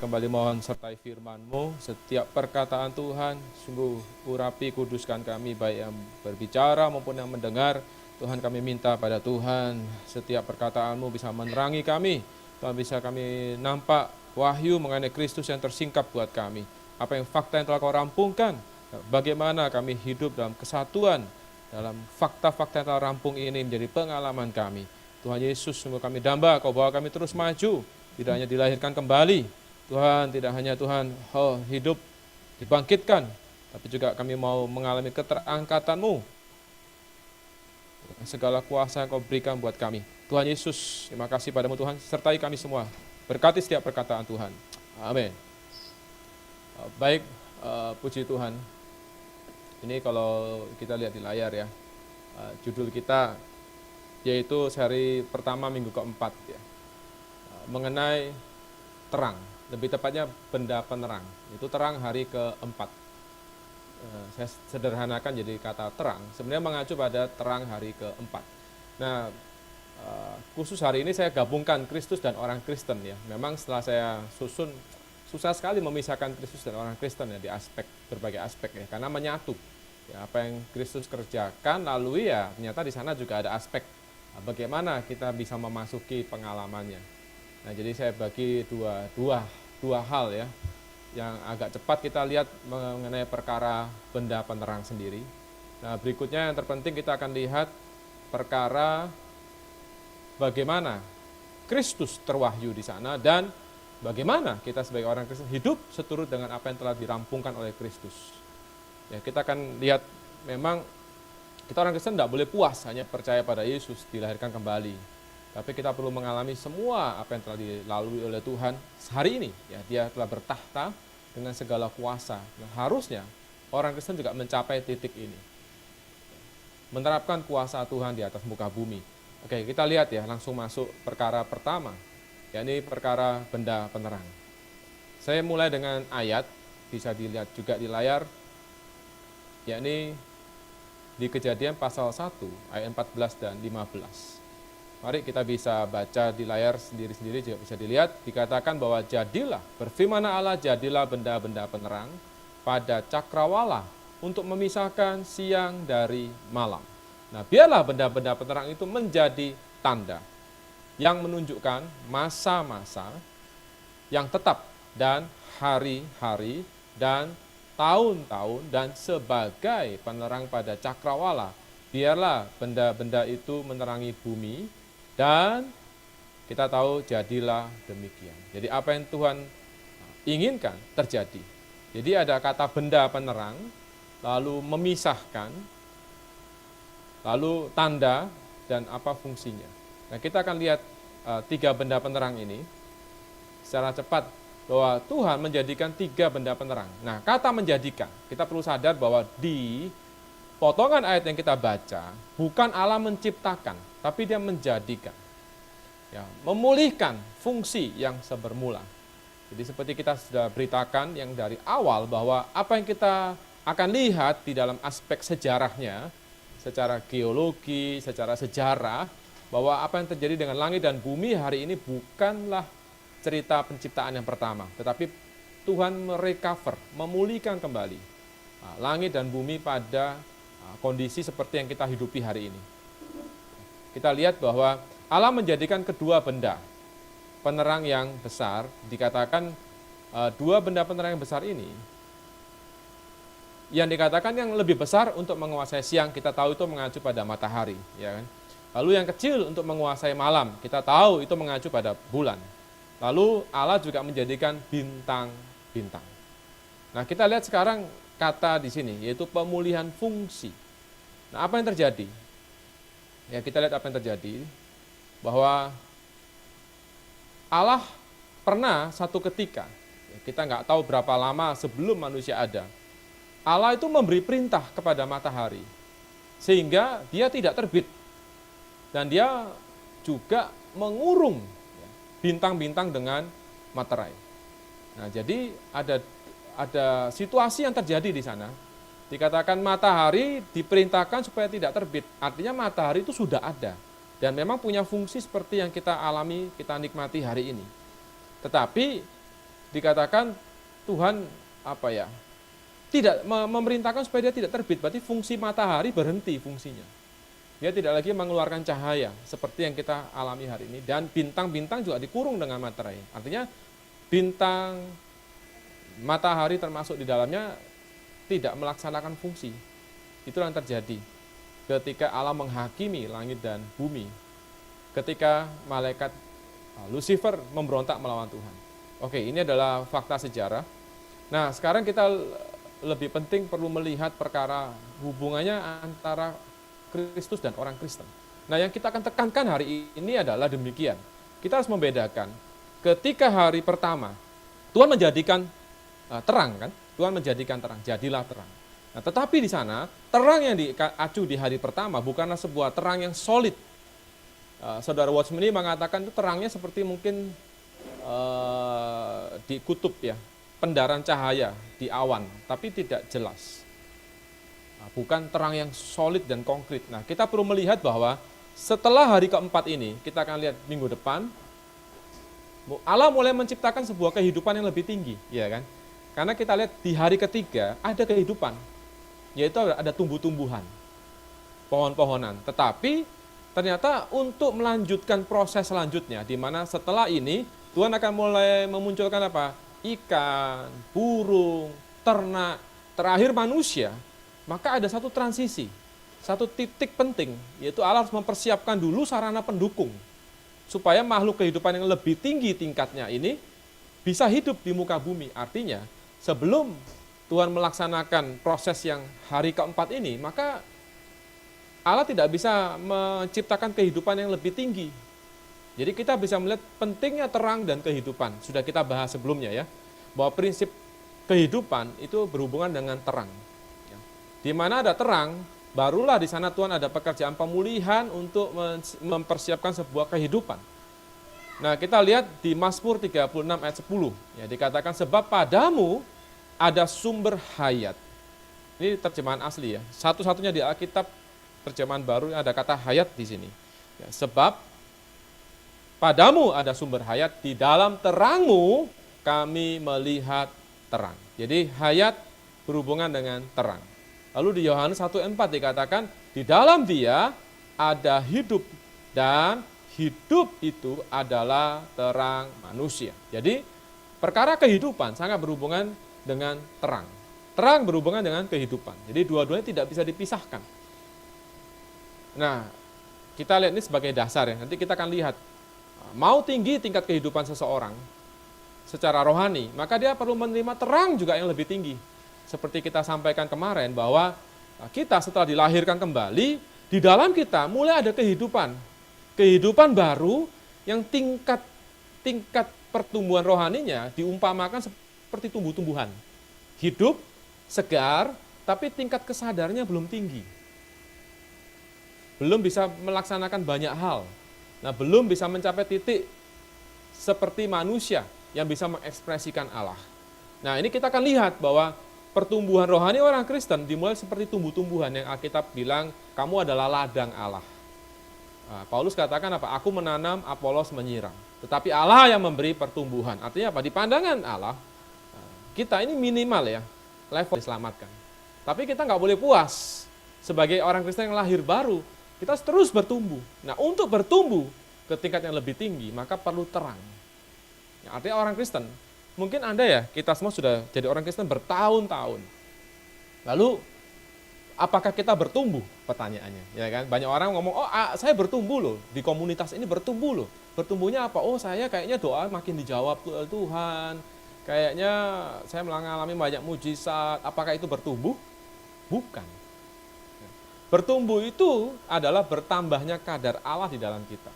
Kembali mohon sertai firman-Mu, setiap perkataan Tuhan, sungguh urapi, kuduskan kami, baik yang berbicara maupun yang mendengar. Tuhan, kami minta pada Tuhan, setiap perkataan-Mu bisa menerangi kami. Tuhan, bisa kami nampak wahyu mengenai Kristus yang tersingkap buat kami. Apa yang fakta yang telah Kau rampungkan, bagaimana kami hidup dalam kesatuan, dalam fakta-fakta yang telah rampung ini menjadi pengalaman kami. Tuhan Yesus, sungguh kami damba, Kau bawa kami terus maju, tidak hanya dilahirkan kembali, Tuhan, tidak hanya Tuhan hidup dibangkitkan, tapi juga kami mau mengalami keterangkatan-Mu. Segala kuasa yang Kau berikan buat kami. Tuhan Yesus, terima kasih padamu Tuhan, sertai kami semua. Berkati setiap perkataan Tuhan. Amin. Baik, puji Tuhan. Ini kalau kita lihat di layar ya, judul kita yaitu seri pertama minggu keempat ya, mengenai terang. Lebih tepatnya benda penerang, itu terang hari keempat. Saya sederhanakan jadi kata terang, sebenarnya mengacu pada terang hari keempat. Nah, khusus hari ini saya gabungkan Kristus dan orang Kristen ya. Memang setelah saya susun, susah sekali memisahkan Kristus dan orang Kristen ya di aspek, berbagai aspek ya, karena menyatu. Ya, apa yang Kristus kerjakan, lalu ya ternyata di sana juga ada aspek bagaimana kita bisa memasuki pengalamannya. Nah, jadi saya bagi dua hal ya, yang agak cepat kita lihat mengenai perkara benda penerang sendiri. Nah, berikutnya yang terpenting kita akan lihat perkara bagaimana Kristus terwahyu di sana dan bagaimana kita sebagai orang Kristen hidup seturut dengan apa yang telah dirampungkan oleh Kristus. Ya, kita akan lihat memang kita orang Kristen tidak boleh puas hanya percaya pada Yesus dilahirkan kembali. Tapi kita perlu mengalami semua apa yang telah dilalui oleh Tuhan hari ini. Ya, Dia telah bertahta dengan segala kuasa. Nah, harusnya orang Kristen juga mencapai titik ini. Menerapkan kuasa Tuhan di atas muka bumi. Oke, kita lihat ya, langsung masuk perkara pertama. Yakni perkara benda penerang. Saya mulai dengan ayat, bisa dilihat juga di layar. Yakni di Kejadian pasal 1, ayat 14 dan 15. Mari kita bisa baca di layar sendiri-sendiri juga bisa dilihat. Dikatakan bahwa jadilah, berfirman Allah, jadilah benda-benda penerang pada cakrawala untuk memisahkan siang dari malam. Nah, biarlah benda-benda penerang itu menjadi tanda yang menunjukkan masa-masa yang tetap dan hari-hari dan tahun-tahun dan sebagai penerang pada cakrawala. Biarlah benda-benda itu menerangi bumi. Dan kita tahu jadilah demikian. Jadi apa yang Tuhan inginkan terjadi. Jadi ada kata benda penerang, lalu memisahkan, lalu tanda, dan apa fungsinya. Nah, kita akan lihat tiga benda penerang ini secara cepat, bahwa Tuhan menjadikan tiga benda penerang. Nah, kata menjadikan, kita perlu sadar bahwa di potongan ayat yang kita baca, bukan Allah menciptakan, tapi Dia menjadikan. Ya, memulihkan fungsi yang sebermula. Jadi seperti kita sudah beritakan yang dari awal, bahwa apa yang kita akan lihat di dalam aspek sejarahnya, secara geologi, secara sejarah, bahwa apa yang terjadi dengan langit dan bumi hari ini bukanlah cerita penciptaan yang pertama, tetapi Tuhan merecover, memulihkan kembali langit dan bumi pada kondisi seperti yang kita hidupi hari ini. Kita lihat bahwa Allah menjadikan kedua benda penerang yang besar, dikatakan dua benda penerang yang besar ini, yang dikatakan yang lebih besar untuk menguasai siang, kita tahu itu mengacu pada matahari, ya kan? Lalu yang kecil untuk menguasai malam, kita tahu itu mengacu pada bulan. Lalu Allah juga menjadikan bintang-bintang. Nah, kita lihat sekarang kata di sini, yaitu pemulihan fungsi. Nah, apa yang terjadi? Ya, kita lihat apa yang terjadi, bahwa Allah pernah satu ketika, kita nggak tahu berapa lama sebelum manusia ada, Allah itu memberi perintah kepada matahari, sehingga dia tidak terbit, dan dia juga mengurung bintang-bintang dengan materai. Nah, jadi ada situasi yang terjadi di sana. Dikatakan matahari diperintahkan supaya tidak terbit. Artinya matahari itu sudah ada. Dan memang punya fungsi seperti yang kita alami, kita nikmati hari ini. Tetapi dikatakan Tuhan tidak memerintahkan supaya dia tidak terbit, berarti fungsi matahari berhenti fungsinya. Dia tidak lagi mengeluarkan cahaya seperti yang kita alami hari ini, dan bintang-bintang juga dikurung dengan materai. Artinya bintang, matahari termasuk di dalamnya tidak melaksanakan fungsi. Itulah yang terjadi ketika Allah menghakimi langit dan bumi, ketika malaikat Lucifer memberontak melawan Tuhan. Oke, ini adalah fakta sejarah. Nah, sekarang kita lebih penting perlu melihat perkara hubungannya antara Kristus dan orang Kristen. Nah, yang kita akan tekankan hari ini adalah demikian. Kita harus membedakan ketika hari pertama Tuhan menjadikan terang, kan? Tuhan menjadikan terang, jadilah terang. Nah, tetapi di sana terang yang diacu di hari pertama bukanlah sebuah terang yang solid. Saudara Watchmeni mengatakan itu terangnya seperti mungkin di kutub ya, pendaran cahaya di awan, tapi tidak jelas. Bukan terang yang solid dan konkret. Nah, kita perlu melihat bahwa setelah hari keempat ini, kita akan lihat minggu depan, Allah mulai menciptakan sebuah kehidupan yang lebih tinggi, ya kan? Karena kita lihat di hari ketiga ada kehidupan, yaitu ada tumbuh-tumbuhan, pohon-pohonan. Tetapi ternyata untuk melanjutkan proses selanjutnya, di mana setelah ini Tuhan akan mulai memunculkan apa? Ikan, burung, ternak, terakhir manusia. Maka ada satu transisi, satu titik penting, yaitu Allah harus mempersiapkan dulu sarana pendukung, supaya makhluk kehidupan yang lebih tinggi tingkatnya ini bisa hidup di muka bumi. Artinya, sebelum Tuhan melaksanakan proses yang hari keempat ini, maka Allah tidak bisa menciptakan kehidupan yang lebih tinggi. Jadi kita bisa melihat pentingnya terang dan kehidupan. Sudah kita bahas sebelumnya ya, bahwa prinsip kehidupan itu berhubungan dengan terang. Di mana ada terang, barulah di sana Tuhan ada pekerjaan pemulihan untuk mempersiapkan sebuah kehidupan. Nah, kita lihat di Mazmur 36 ayat 10, ya, dikatakan sebab padamu ada sumber hayat. Ini terjemahan asli ya. Satu-satunya di Alkitab terjemahan baru ada kata hayat di sini. Ya, sebab padamu ada sumber hayat, di dalam terangmu kami melihat terang. Jadi hayat berhubungan dengan terang. Lalu di Yohanes 1:4 dikatakan, di dalam dia ada hidup, dan hidup itu adalah terang manusia. Jadi perkara kehidupan sangat berhubungan dengan terang. Terang berhubungan dengan kehidupan. Jadi dua-duanya tidak bisa dipisahkan. Nah, kita lihat ini sebagai dasar ya. Nanti kita akan lihat, mau tinggi tingkat kehidupan seseorang secara rohani, maka dia perlu menerima terang juga yang lebih tinggi. Seperti kita sampaikan kemarin bahwa kita setelah dilahirkan kembali, di dalam kita mulai ada kehidupan. Kehidupan baru yang tingkat pertumbuhan rohaninya diumpamakan seperti tumbuh-tumbuhan. Hidup, segar, tapi tingkat kesadarannya belum tinggi. Belum bisa melaksanakan banyak hal. Nah, belum bisa mencapai titik seperti manusia yang bisa mengekspresikan Allah. Nah, ini kita akan lihat bahwa pertumbuhan rohani orang Kristen dimulai seperti tumbuh-tumbuhan yang Alkitab bilang, kamu adalah ladang Allah. Nah, Paulus katakan apa? Aku menanam, Apolos menyiram. Tetapi Allah yang memberi pertumbuhan. Artinya apa? Di pandangan Allah, kita ini minimal ya, level diselamatkan. Tapi kita nggak boleh puas. Sebagai orang Kristen yang lahir baru, kita harus terus bertumbuh. Nah, untuk bertumbuh ke tingkat yang lebih tinggi, maka perlu terang. Ya, artinya orang Kristen, mungkin Anda ya, kita semua sudah jadi orang Kristen bertahun-tahun. Lalu, apakah kita bertumbuh? Pertanyaannya, ya kan? Banyak orang ngomong, oh saya bertumbuh loh, di komunitas ini bertumbuh loh. Bertumbuhnya apa? Oh saya kayaknya doa makin dijawab Tuhan, kayaknya saya mengalami banyak mujizat. Apakah itu bertumbuh? Bukan. Bertumbuh itu adalah bertambahnya kadar Allah di dalam kita.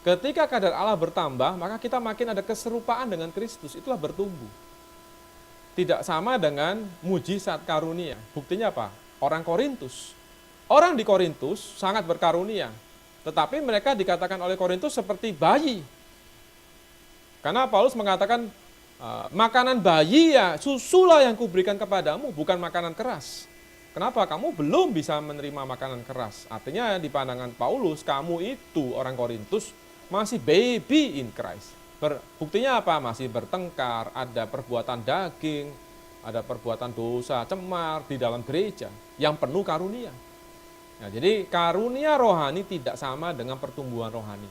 Ketika kadar Allah bertambah, maka kita makin ada keserupaan dengan Kristus, itulah bertumbuh. Tidak sama dengan mujizat karunia. Buktinya apa? Orang Korintus. Orang di Korintus sangat berkarunia, tetapi mereka dikatakan oleh Korintus seperti bayi. Karena Paulus mengatakan, makanan bayi ya, susulah yang kuberikan kepadamu, bukan makanan keras. Kenapa? Kamu belum bisa menerima makanan keras. Artinya di pandangan Paulus, kamu itu orang Korintus masih baby in Christ. Buktinya apa? Masih bertengkar, ada perbuatan daging, ada perbuatan dosa, cemar di dalam gereja yang penuh karunia. Nah, jadi karunia rohani tidak sama dengan pertumbuhan rohani.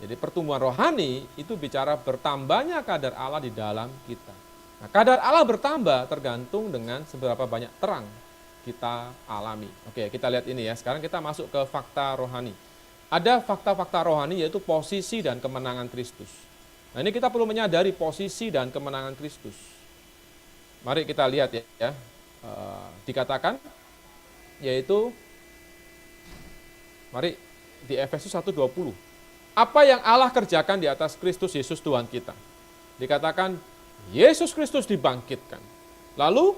Jadi pertumbuhan rohani itu bicara bertambahnya kadar Allah di dalam kita. Nah, kadar Allah bertambah tergantung dengan seberapa banyak terang kita alami. Oke, kita lihat ini ya. Sekarang kita masuk ke fakta rohani. Ada fakta-fakta rohani yaitu posisi dan kemenangan Kristus. Nah, ini kita perlu menyadari posisi dan kemenangan Kristus. Mari kita lihat ya. Dikatakan yaitu mari di Efesus 1:20. Apa yang Allah kerjakan di atas Kristus Yesus Tuhan kita? Dikatakan Yesus Kristus dibangkitkan, lalu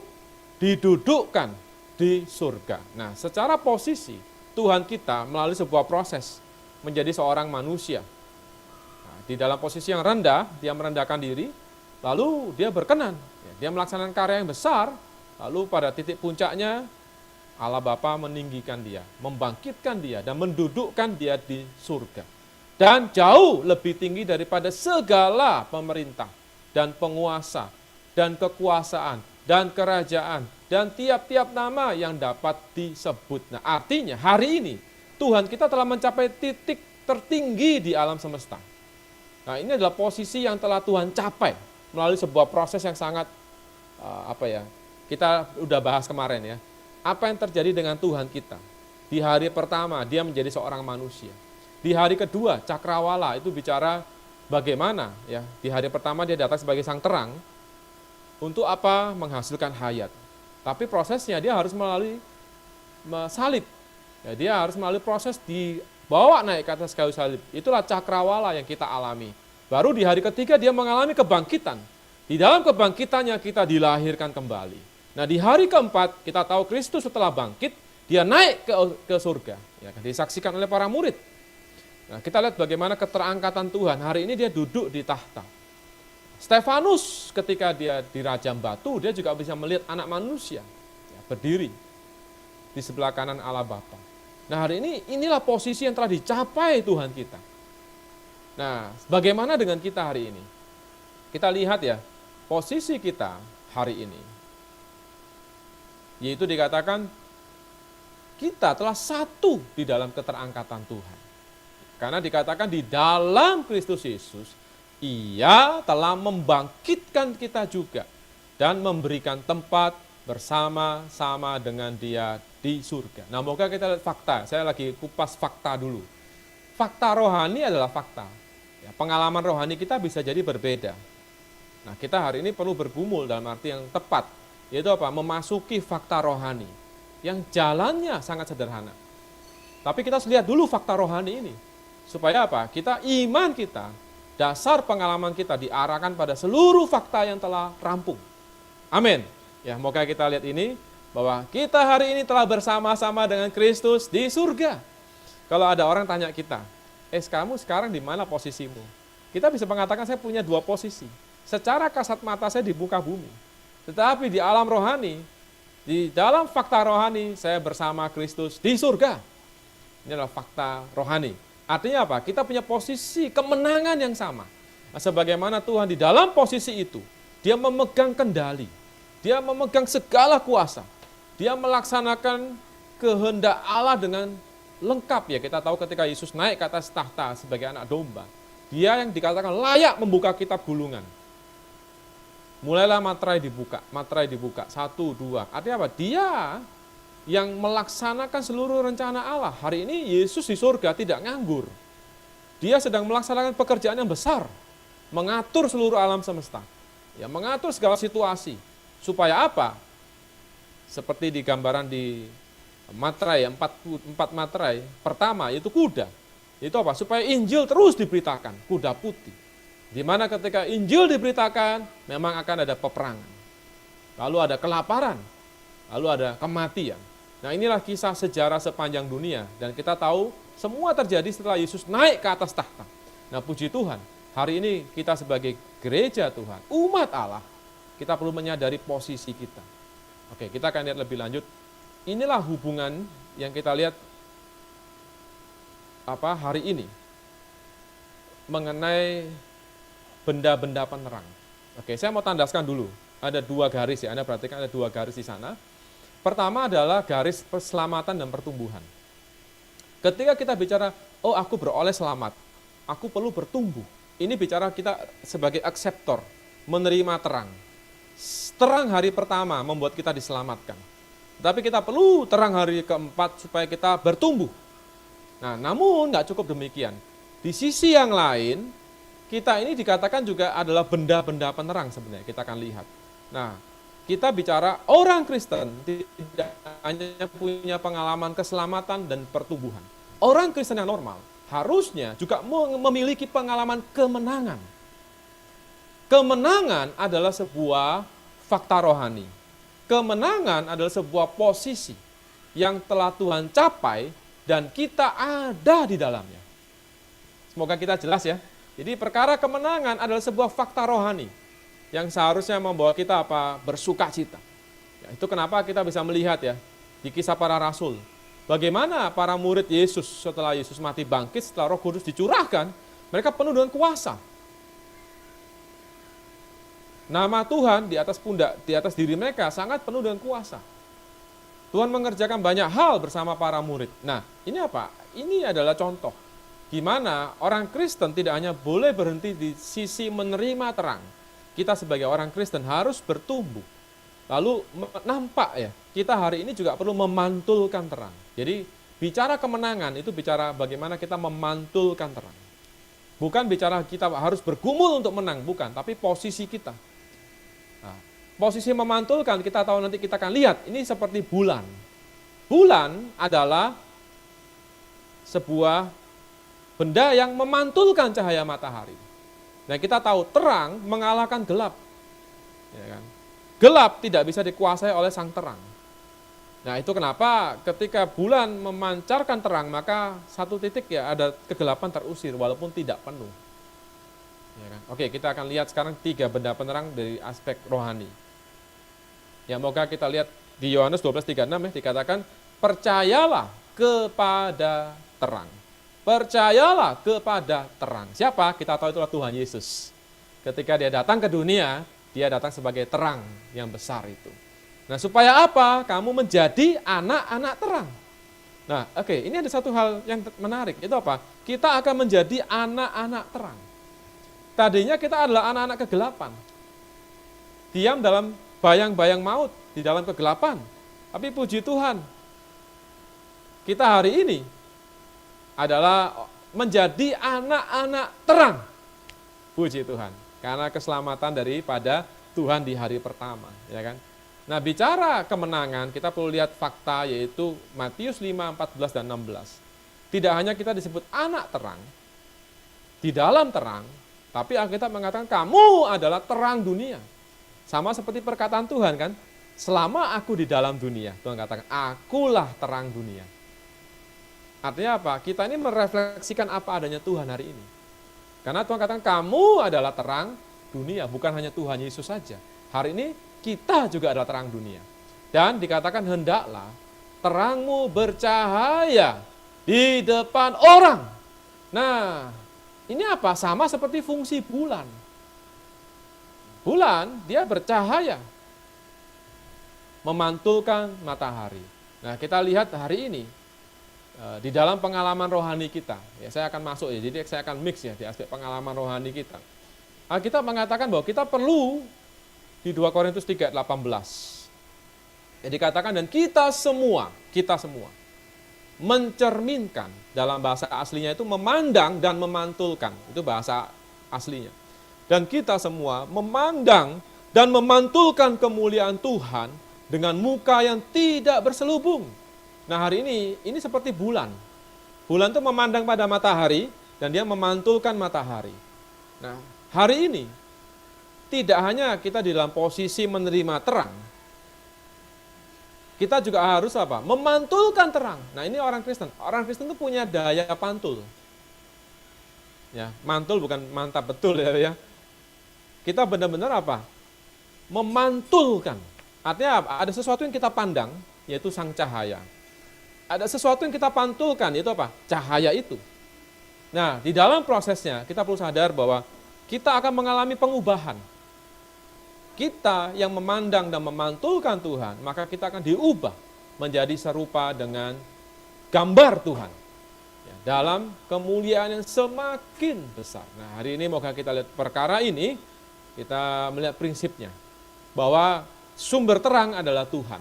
didudukkan di surga. Nah, secara posisi Tuhan kita melalui sebuah proses menjadi seorang manusia. Nah, di dalam posisi yang rendah, dia merendahkan diri, lalu dia berkenan. Dia melaksanakan karya yang besar, lalu pada titik puncaknya Allah Bapa meninggikan dia, membangkitkan dia, dan mendudukkan dia di surga. Dan jauh lebih tinggi daripada segala pemerintah, dan penguasa, dan kekuasaan, dan kerajaan, dan tiap-tiap nama yang dapat disebut. Nah, artinya hari ini Tuhan kita telah mencapai titik tertinggi di alam semesta. Nah, ini adalah posisi yang telah Tuhan capai melalui sebuah proses yang sangat kita udah bahas kemarin ya. Apa yang terjadi dengan Tuhan kita? Di hari pertama dia menjadi seorang manusia. Di hari kedua cakrawala itu bicara bagaimana ya. Di hari pertama dia datang sebagai sang terang untuk apa? Menghasilkan hayat. Tapi prosesnya dia harus melalui salib. Ya, dia harus melalui proses dibawa naik ke atas kayu salib. Itulah cakrawala yang kita alami. Baru di hari ketiga dia mengalami kebangkitan. Di dalam kebangkitannya kita dilahirkan kembali. Nah, di hari keempat kita tahu Kristus setelah bangkit dia naik ke surga. Ya, disaksikan oleh para murid. Nah, kita lihat bagaimana keterangkatan Tuhan. Hari ini dia duduk di tahta. Stefanus ketika dia dirajam batu, dia juga bisa melihat anak manusia ya, berdiri di sebelah kanan Allah Bapa. Nah, hari ini inilah posisi yang telah dicapai Tuhan kita. Nah, bagaimana dengan kita hari ini? Kita lihat ya, posisi kita hari ini. Yaitu dikatakan kita telah satu di dalam keterangkatan Tuhan. Karena dikatakan di dalam Kristus Yesus, Ia telah membangkitkan kita juga dan memberikan tempat bersama-sama dengan Dia di surga. Nah, moga kita lihat fakta. Saya lagi kupas fakta dulu. Fakta rohani adalah fakta. Ya, pengalaman rohani kita bisa jadi berbeda. Nah, kita hari ini perlu bergumul dalam arti yang tepat. Yaitu apa? Memasuki fakta rohani. Yang jalannya sangat sederhana. Tapi kita harus lihat dulu fakta rohani ini. Supaya apa? Iman kita, dasar pengalaman kita diarahkan pada seluruh fakta yang telah rampung. Amin. Ya, moga kita lihat ini, bahwa kita hari ini telah bersama-sama dengan Kristus di surga. Kalau ada orang tanya kita, kamu sekarang di mana posisimu? Kita bisa mengatakan saya punya dua posisi. Secara kasat mata saya di muka bumi. Tetapi di alam rohani, di dalam fakta rohani, saya bersama Kristus di surga. Ini adalah fakta rohani. Artinya apa? Kita punya posisi kemenangan yang sama. Nah, sebagaimana Tuhan di dalam posisi itu, Dia memegang kendali. Dia memegang segala kuasa. Dia melaksanakan kehendak Allah dengan lengkap ya. Kita tahu ketika Yesus naik ke atas tahta sebagai anak domba. Dia yang dikatakan layak membuka kitab gulungan. Mulailah materai dibuka. 1, 2. Artinya apa? Dia yang melaksanakan seluruh rencana Allah. Hari ini Yesus di surga tidak nganggur. Dia sedang melaksanakan pekerjaan yang besar. Mengatur seluruh alam semesta. Ya, mengatur segala situasi. Supaya apa? Seperti di gambaran di materai, 4 materai. Pertama, itu kuda. Itu apa? Supaya Injil terus diberitakan. Kuda putih. Di mana ketika Injil diberitakan, memang akan ada peperangan. Lalu ada kelaparan. Lalu ada kematian. Nah, inilah kisah sejarah sepanjang dunia. Dan kita tahu semua terjadi setelah Yesus naik ke atas tahta. Nah, puji Tuhan, hari ini kita sebagai gereja Tuhan, umat Allah, kita perlu menyadari posisi kita. Oke, kita akan lihat lebih lanjut. Inilah hubungan yang kita lihat hari ini mengenai benda-benda penerang. Oke, saya mau tandaskan dulu. Ada 2 garis ya, Anda perhatikan ada 2 garis di sana. Pertama adalah garis keselamatan dan pertumbuhan. Ketika kita bicara, oh aku beroleh selamat, aku perlu bertumbuh. Ini bicara kita sebagai akseptor, menerima terang. Terang hari pertama membuat kita diselamatkan. Tapi kita perlu terang hari keempat supaya kita bertumbuh. Nah, namun nggak cukup demikian. Di sisi yang lain, kita ini dikatakan juga adalah benda-benda penerang sebenarnya, kita akan lihat. Nah, kita bicara orang Kristen tidak hanya punya pengalaman keselamatan dan pertumbuhan. Orang Kristen yang normal harusnya juga memiliki pengalaman kemenangan. Kemenangan adalah sebuah fakta rohani. Kemenangan adalah sebuah posisi yang telah Tuhan capai dan kita ada di dalamnya. Semoga kita jelas ya. Jadi perkara kemenangan adalah sebuah fakta rohani yang seharusnya membawa kita bersuka cita. Ya, itu kenapa kita bisa melihat ya di Kisah Para Rasul. Bagaimana para murid Yesus setelah Yesus mati bangkit, setelah Roh Kudus dicurahkan, mereka penuh dengan kuasa. Nama Tuhan di atas pundak, di atas diri mereka sangat penuh dengan kuasa. Tuhan mengerjakan banyak hal bersama para murid. Nah, ini apa? Ini adalah contoh gimana orang Kristen tidak hanya boleh berhenti di sisi menerima terang. Kita sebagai orang Kristen harus bertumbuh. Lalu nampak ya, kita hari ini juga perlu memantulkan terang. Jadi bicara kemenangan itu bicara bagaimana kita memantulkan terang. Bukan bicara kita harus bergumul untuk menang, bukan. Tapi posisi kita. Nah, posisi memantulkan kita tahu nanti kita akan lihat. Ini seperti bulan. Bulan adalah sebuah benda yang memantulkan cahaya matahari. Nah, kita tahu terang mengalahkan gelap. Ya kan? Gelap tidak bisa dikuasai oleh sang terang. Nah, itu kenapa ketika bulan memancarkan terang, maka satu titik ya ada kegelapan terusir walaupun tidak penuh. Ya kan? Oke, kita akan lihat sekarang 3 benda penerang dari aspek rohani. Ya, moga kita lihat di Yohanes 12:36 ya, dikatakan percayalah kepada terang. Percayalah kepada terang. Siapa? Kita tahu itulah Tuhan Yesus. Ketika dia datang ke dunia, dia datang sebagai terang yang besar itu. Nah, supaya apa? Kamu menjadi anak-anak terang. Nah, oke, ini ada satu hal yang menarik. Itu apa? Kita akan menjadi anak-anak terang. Tadinya kita adalah anak-anak kegelapan. Diam dalam bayang-bayang maut, di dalam kegelapan. Tapi puji Tuhan, kita hari ini adalah menjadi anak-anak terang. Puji Tuhan. Karena keselamatan daripada Tuhan di hari pertama, ya kan? Nah, bicara kemenangan, kita perlu lihat fakta yaitu Matius 5:14 dan 16. Tidak hanya kita disebut anak terang, di dalam terang, tapi Alkitab mengatakan kamu adalah terang dunia. Sama seperti perkataan Tuhan kan, selama aku di dalam dunia, Tuhan katakan, akulah terang dunia. Artinya apa? Kita ini merefleksikan apa adanya Tuhan hari ini. Karena Tuhan katakan kamu adalah terang dunia, bukan hanya Tuhan Yesus saja. Hari ini kita juga adalah terang dunia. Dan dikatakan hendaklah terangmu bercahaya di depan orang. Nah, ini apa? Sama seperti fungsi bulan. Bulan, dia bercahaya. Memantulkan matahari. Nah, kita lihat hari ini, di dalam pengalaman rohani kita, ya saya akan masuk ya, jadi saya akan mix ya di aspek pengalaman rohani kita. Kita mengatakan bahwa kita perlu di 2 Korintus 3:18. Ya, dikatakan dan kita semua mencerminkan, dalam bahasa aslinya itu memandang dan memantulkan, itu bahasa aslinya. Dan kita semua memandang dan memantulkan kemuliaan Tuhan dengan muka yang tidak berselubung. Nah, hari ini seperti bulan. Bulan itu memandang pada matahari dan dia memantulkan matahari. Nah, hari ini tidak hanya kita di dalam posisi menerima terang, kita juga harus apa? Memantulkan terang. Nah, ini orang Kristen. Orang Kristen itu punya daya pantul. Ya, mantul bukan mantap betul ya. Kita benar-benar apa? Memantulkan. Artinya apa? Ada sesuatu yang kita pandang, yaitu sang cahaya. Ada sesuatu yang kita pantulkan, yaitu apa? Cahaya itu. Nah, di dalam prosesnya kita perlu sadar bahwa kita akan mengalami pengubahan. Kita yang memandang dan memantulkan Tuhan, maka kita akan diubah menjadi serupa dengan gambar Tuhan. Ya, dalam kemuliaan yang semakin besar. Nah, hari ini moga kita lihat perkara ini, kita melihat prinsipnya. Bahwa sumber terang adalah Tuhan.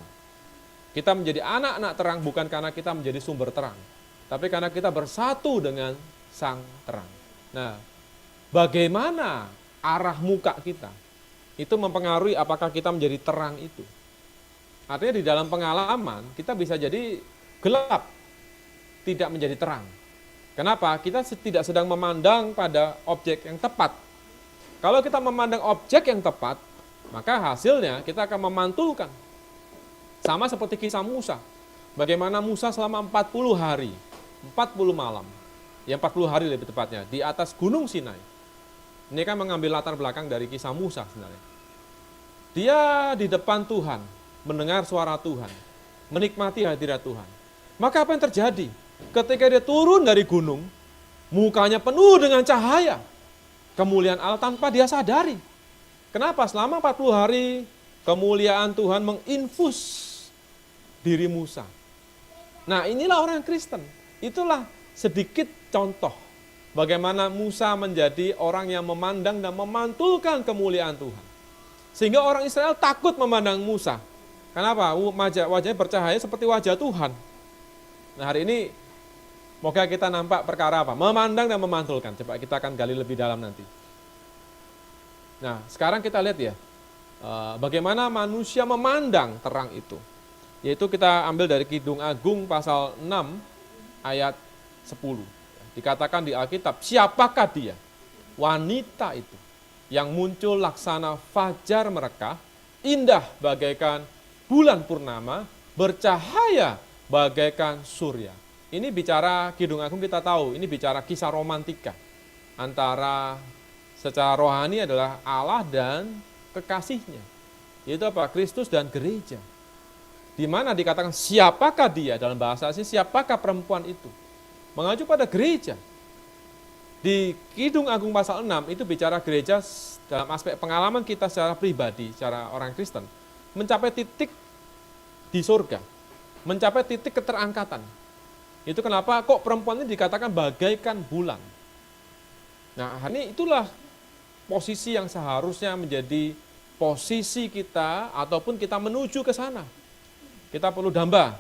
Kita menjadi anak-anak terang bukan karena kita menjadi sumber terang, tapi karena kita bersatu dengan Sang Terang. Nah, bagaimana arah muka kita? Itu mempengaruhi apakah kita menjadi terang itu. Artinya di dalam pengalaman kita bisa jadi gelap, tidak menjadi terang. Kenapa? Kita tidak sedang memandang pada objek yang tepat. Kalau kita memandang objek yang tepat, maka hasilnya kita akan memantulkan. Sama seperti kisah Musa. Bagaimana Musa selama 40 hari, 40 malam, ya 40 hari lebih tepatnya, di atas gunung Sinai. Ini kan mengambil latar belakang dari kisah Musa sebenarnya. Dia di depan Tuhan, mendengar suara Tuhan, menikmati hadirat Tuhan. Maka apa yang terjadi? Ketika dia turun dari gunung, mukanya penuh dengan cahaya. Kemuliaan Allah tanpa dia sadari. Kenapa? Selama 40 hari kemuliaan Tuhan menginfus diri Musa. Nah, inilah orang Kristen. Itulah sedikit contoh bagaimana Musa menjadi orang yang memandang dan memantulkan kemuliaan Tuhan. Sehingga orang Israel takut memandang Musa. Kenapa? Wajahnya bercahaya seperti wajah Tuhan. Nah, hari ini moga kita nampak perkara apa? Memandang dan memantulkan. Coba kita akan gali lebih dalam nanti. Nah, sekarang kita lihat ya, bagaimana manusia memandang terang itu. Yaitu kita ambil dari Kidung Agung pasal 6 ayat 10. Dikatakan di Alkitab, siapakah dia? Wanita itu yang muncul laksana fajar merekah, indah bagaikan bulan purnama, bercahaya bagaikan surya. Ini bicara Kidung Agung, kita tahu, ini bicara kisah romantika antara secara rohani adalah Allah dan kekasihnya. Yaitu apa? Kristus dan gereja. Di mana dikatakan siapakah dia, dalam bahasa asli siapakah perempuan itu? Mengacu pada gereja. Di Kidung Agung pasal 6 itu bicara gereja dalam aspek pengalaman kita secara pribadi, secara orang Kristen. Mencapai titik di surga. Mencapai titik keterangkatan. Itu kenapa kok perempuan ini dikatakan bagaikan bulan. Nah, ini itulah posisi yang seharusnya menjadi posisi kita ataupun kita menuju ke sana. Kita perlu damba.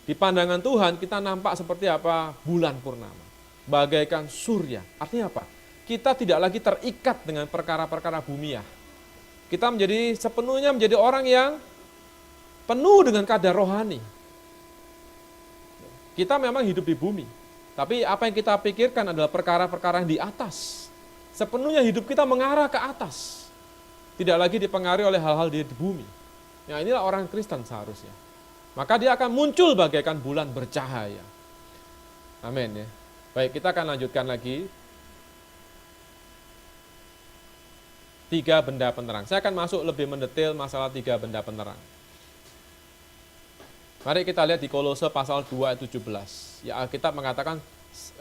Di pandangan Tuhan kita nampak seperti apa? Bulan purnama. Bagaikan surya. Artinya apa? Kita tidak lagi terikat dengan perkara-perkara bumiah. Kita menjadi sepenuhnya menjadi orang yang penuh dengan kadar rohani. Kita memang hidup di bumi, tapi apa yang kita pikirkan adalah perkara-perkara yang di atas. Sepenuhnya hidup kita mengarah ke atas. Tidak lagi dipengaruhi oleh hal-hal di bumi. Nah, inilah orang Kristen seharusnya. Maka dia akan muncul bagaikan bulan bercahaya. Amin ya. Baik, kita akan lanjutkan lagi. 3 benda penerang. Saya akan masuk lebih mendetail masalah 3 benda penerang. Mari kita lihat di Kolose pasal 2 ayat 17. Ya, Alkitab mengatakan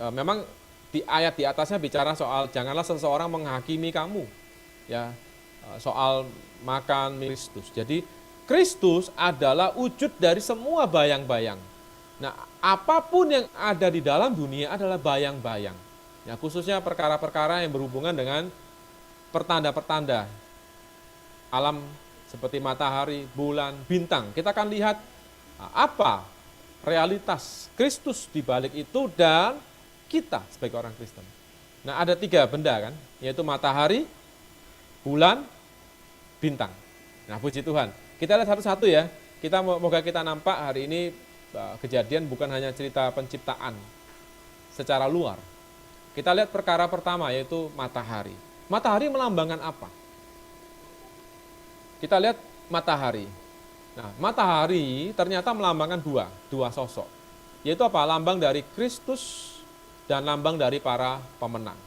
memang di ayat di atasnya bicara soal janganlah seseorang menghakimi kamu. Ya, soal makan Kristus. Jadi Kristus adalah wujud dari semua bayang-bayang. Nah, apapun yang ada di dalam dunia adalah bayang-bayang. Ya, khususnya perkara-perkara yang berhubungan dengan pertanda-pertanda alam seperti matahari, bulan, bintang. Kita akan lihat apa realitas Kristus di balik itu dan kita sebagai orang Kristen. Nah, ada 3 benda kan, yaitu matahari, bulan, bintang. Nah, puji Tuhan. Kita lihat satu-satu ya. Moga kita nampak hari ini kejadian bukan hanya cerita penciptaan secara luar. Kita lihat perkara pertama yaitu matahari. Matahari melambangkan apa? Kita lihat matahari. Nah, matahari ternyata melambangkan dua sosok. Yaitu apa? Lambang dari Kristus dan lambang dari para pemenang.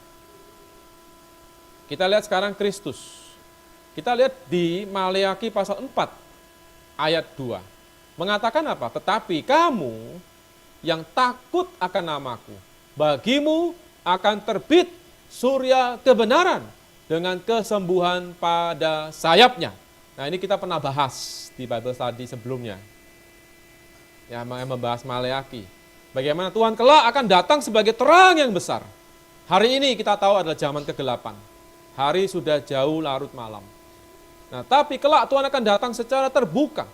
Kita lihat sekarang Kristus. Kita lihat di Maleakhi pasal 4 ayat 2. Mengatakan apa? Tetapi kamu yang takut akan namaku, bagimu akan terbit surya kebenaran dengan kesembuhan pada sayapnya. Nah, ini kita pernah bahas di Bible Study sebelumnya. Ya, membahas Maleaki. Bagaimana Tuhan kelak akan datang sebagai terang yang besar. Hari ini kita tahu adalah zaman kegelapan. Hari sudah jauh larut malam. Nah, tapi kelak Tuhan akan datang secara terbuka.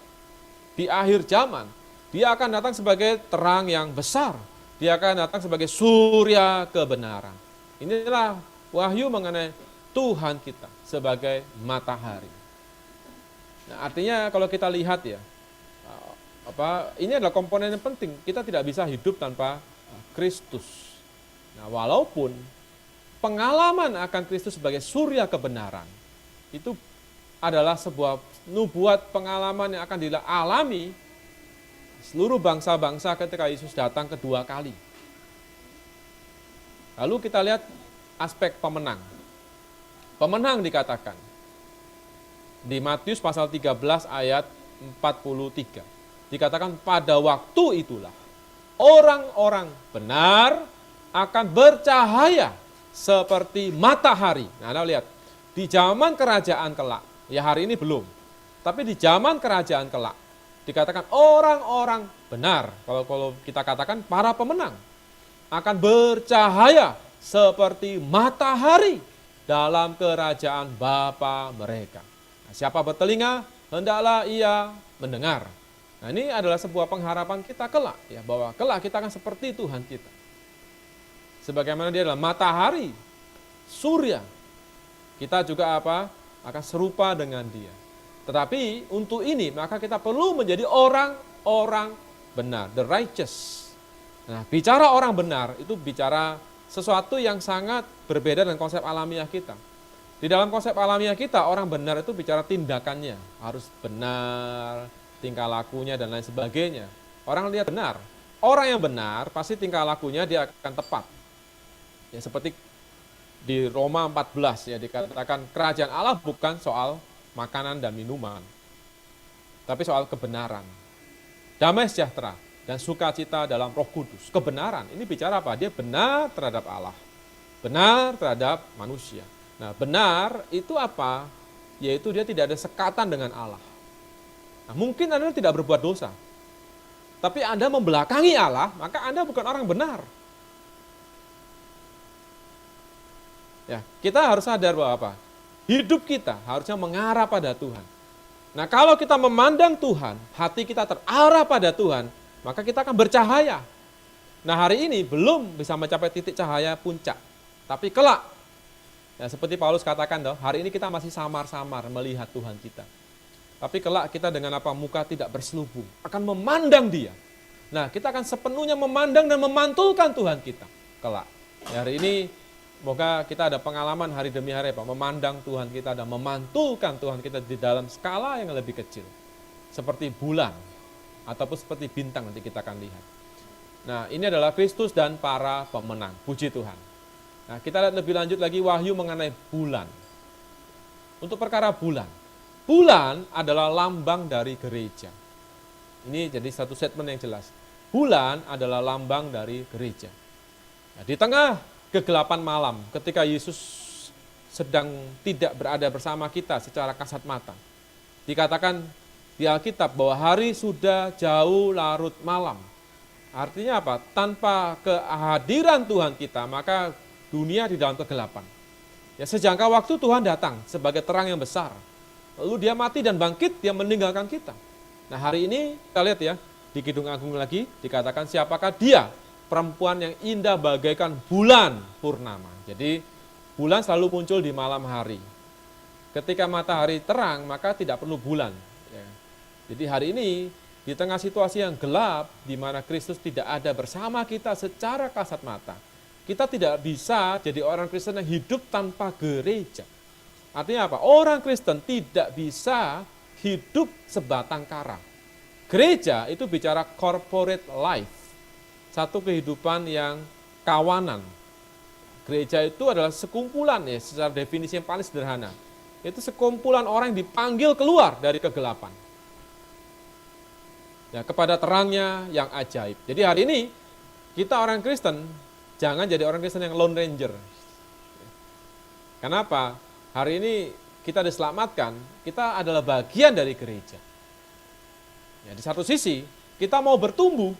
Di akhir zaman, Dia akan datang sebagai terang yang besar. Dia akan datang sebagai surya kebenaran. Inilah wahyu mengenai Tuhan kita sebagai matahari. Nah, artinya kalau kita lihat ya, ini adalah komponen yang penting. Kita tidak bisa hidup tanpa Kristus. Nah, walaupun pengalaman akan Kristus sebagai surya kebenaran itu adalah sebuah nubuat pengalaman yang akan dialami seluruh bangsa-bangsa ketika Yesus datang kedua kali. Lalu kita lihat aspek pemenang. Pemenang dikatakan di Matius pasal 13 ayat 43. Dikatakan pada waktu itulah orang-orang benar akan bercahaya seperti matahari. Nah, Anda lihat, di zaman kerajaan kelak, ya hari ini belum, tapi di zaman kerajaan kelak, dikatakan orang-orang benar, kalau kita katakan para pemenang, akan bercahaya seperti matahari dalam kerajaan Bapa mereka. Nah, siapa bertelinga, hendaklah ia mendengar. Nah, ini adalah sebuah pengharapan kita kelak, ya, bahwa kelak kita akan seperti Tuhan kita. Sebagaimana Dia adalah matahari, surya, kita juga akan serupa dengan Dia. Tetapi untuk ini maka kita perlu menjadi orang-orang benar, the righteous. Nah, bicara orang benar itu bicara sesuatu yang sangat berbeda dengan konsep alamiah kita. Di dalam konsep alamiah kita, orang benar itu bicara tindakannya, harus benar, tingkah lakunya dan lain sebagainya. Orang lihat benar. Orang yang benar pasti tingkah lakunya dia akan tepat. Ya, seperti di Roma 14 ya dikatakan kerajaan Allah bukan soal makanan dan minuman, tapi soal kebenaran, damai sejahtera dan sukacita dalam Roh Kudus. Kebenaran ini bicara apa? Dia benar terhadap Allah, benar terhadap manusia. Nah, benar itu apa? Yaitu dia tidak ada sekatan dengan Allah. Nah, mungkin Anda tidak berbuat dosa, tapi Anda membelakangi Allah, maka Anda bukan orang benar. Ya, kita harus sadar bahwa apa? Hidup kita harusnya mengarah pada Tuhan. Nah, kalau kita memandang Tuhan, hati kita terarah pada Tuhan, maka kita akan bercahaya. Nah, hari ini belum bisa mencapai titik cahaya puncak, tapi kelak, ya, seperti Paulus katakan, hari ini kita masih samar-samar melihat Tuhan kita. Tapi kelak kita dengan muka tidak berselubung, akan memandang Dia. Nah, kita akan sepenuhnya memandang dan memantulkan Tuhan kita kelak. Ya, hari ini semoga kita ada pengalaman hari demi hari, memandang Tuhan kita dan memantulkan Tuhan kita di dalam skala yang lebih kecil. Seperti bulan, ataupun seperti bintang nanti kita akan lihat. Nah, ini adalah Kristus dan para pemenang. Puji Tuhan. Nah, kita lihat lebih lanjut lagi wahyu mengenai bulan. Untuk perkara bulan. Bulan adalah lambang dari gereja. Ini jadi satu statement yang jelas. Bulan adalah lambang dari gereja. Nah, di tengah kegelapan malam, ketika Yesus sedang tidak berada bersama kita secara kasat mata. Dikatakan di Alkitab bahwa hari sudah jauh larut malam. Artinya apa? Tanpa kehadiran Tuhan kita, maka dunia di dalam kegelapan. Ya, sejangka waktu Tuhan datang sebagai terang yang besar. Lalu Dia mati dan bangkit, Dia meninggalkan kita. Nah, hari ini kita lihat ya, di Kidung Agung lagi dikatakan siapakah Dia? Perempuan yang indah bagaikan bulan purnama. Jadi bulan selalu muncul di malam hari. Ketika matahari terang, maka tidak perlu bulan. Ya. Jadi hari ini di tengah situasi yang gelap, di mana Kristus tidak ada bersama kita secara kasat mata, kita tidak bisa jadi orang Kristen yang hidup tanpa gereja. Artinya apa? Orang Kristen tidak bisa hidup sebatang kara. Gereja itu bicara corporate life. Satu kehidupan yang kawanan. Gereja itu adalah sekumpulan, ya, secara definisi yang paling sederhana. Itu sekumpulan orang yang dipanggil keluar dari kegelapan. Ya, kepada terangnya yang ajaib. Jadi hari ini, kita orang Kristen, jangan jadi orang Kristen yang lone ranger. Kenapa? Hari ini kita diselamatkan, kita adalah bagian dari gereja. Ya, di satu sisi, kita mau bertumbuh,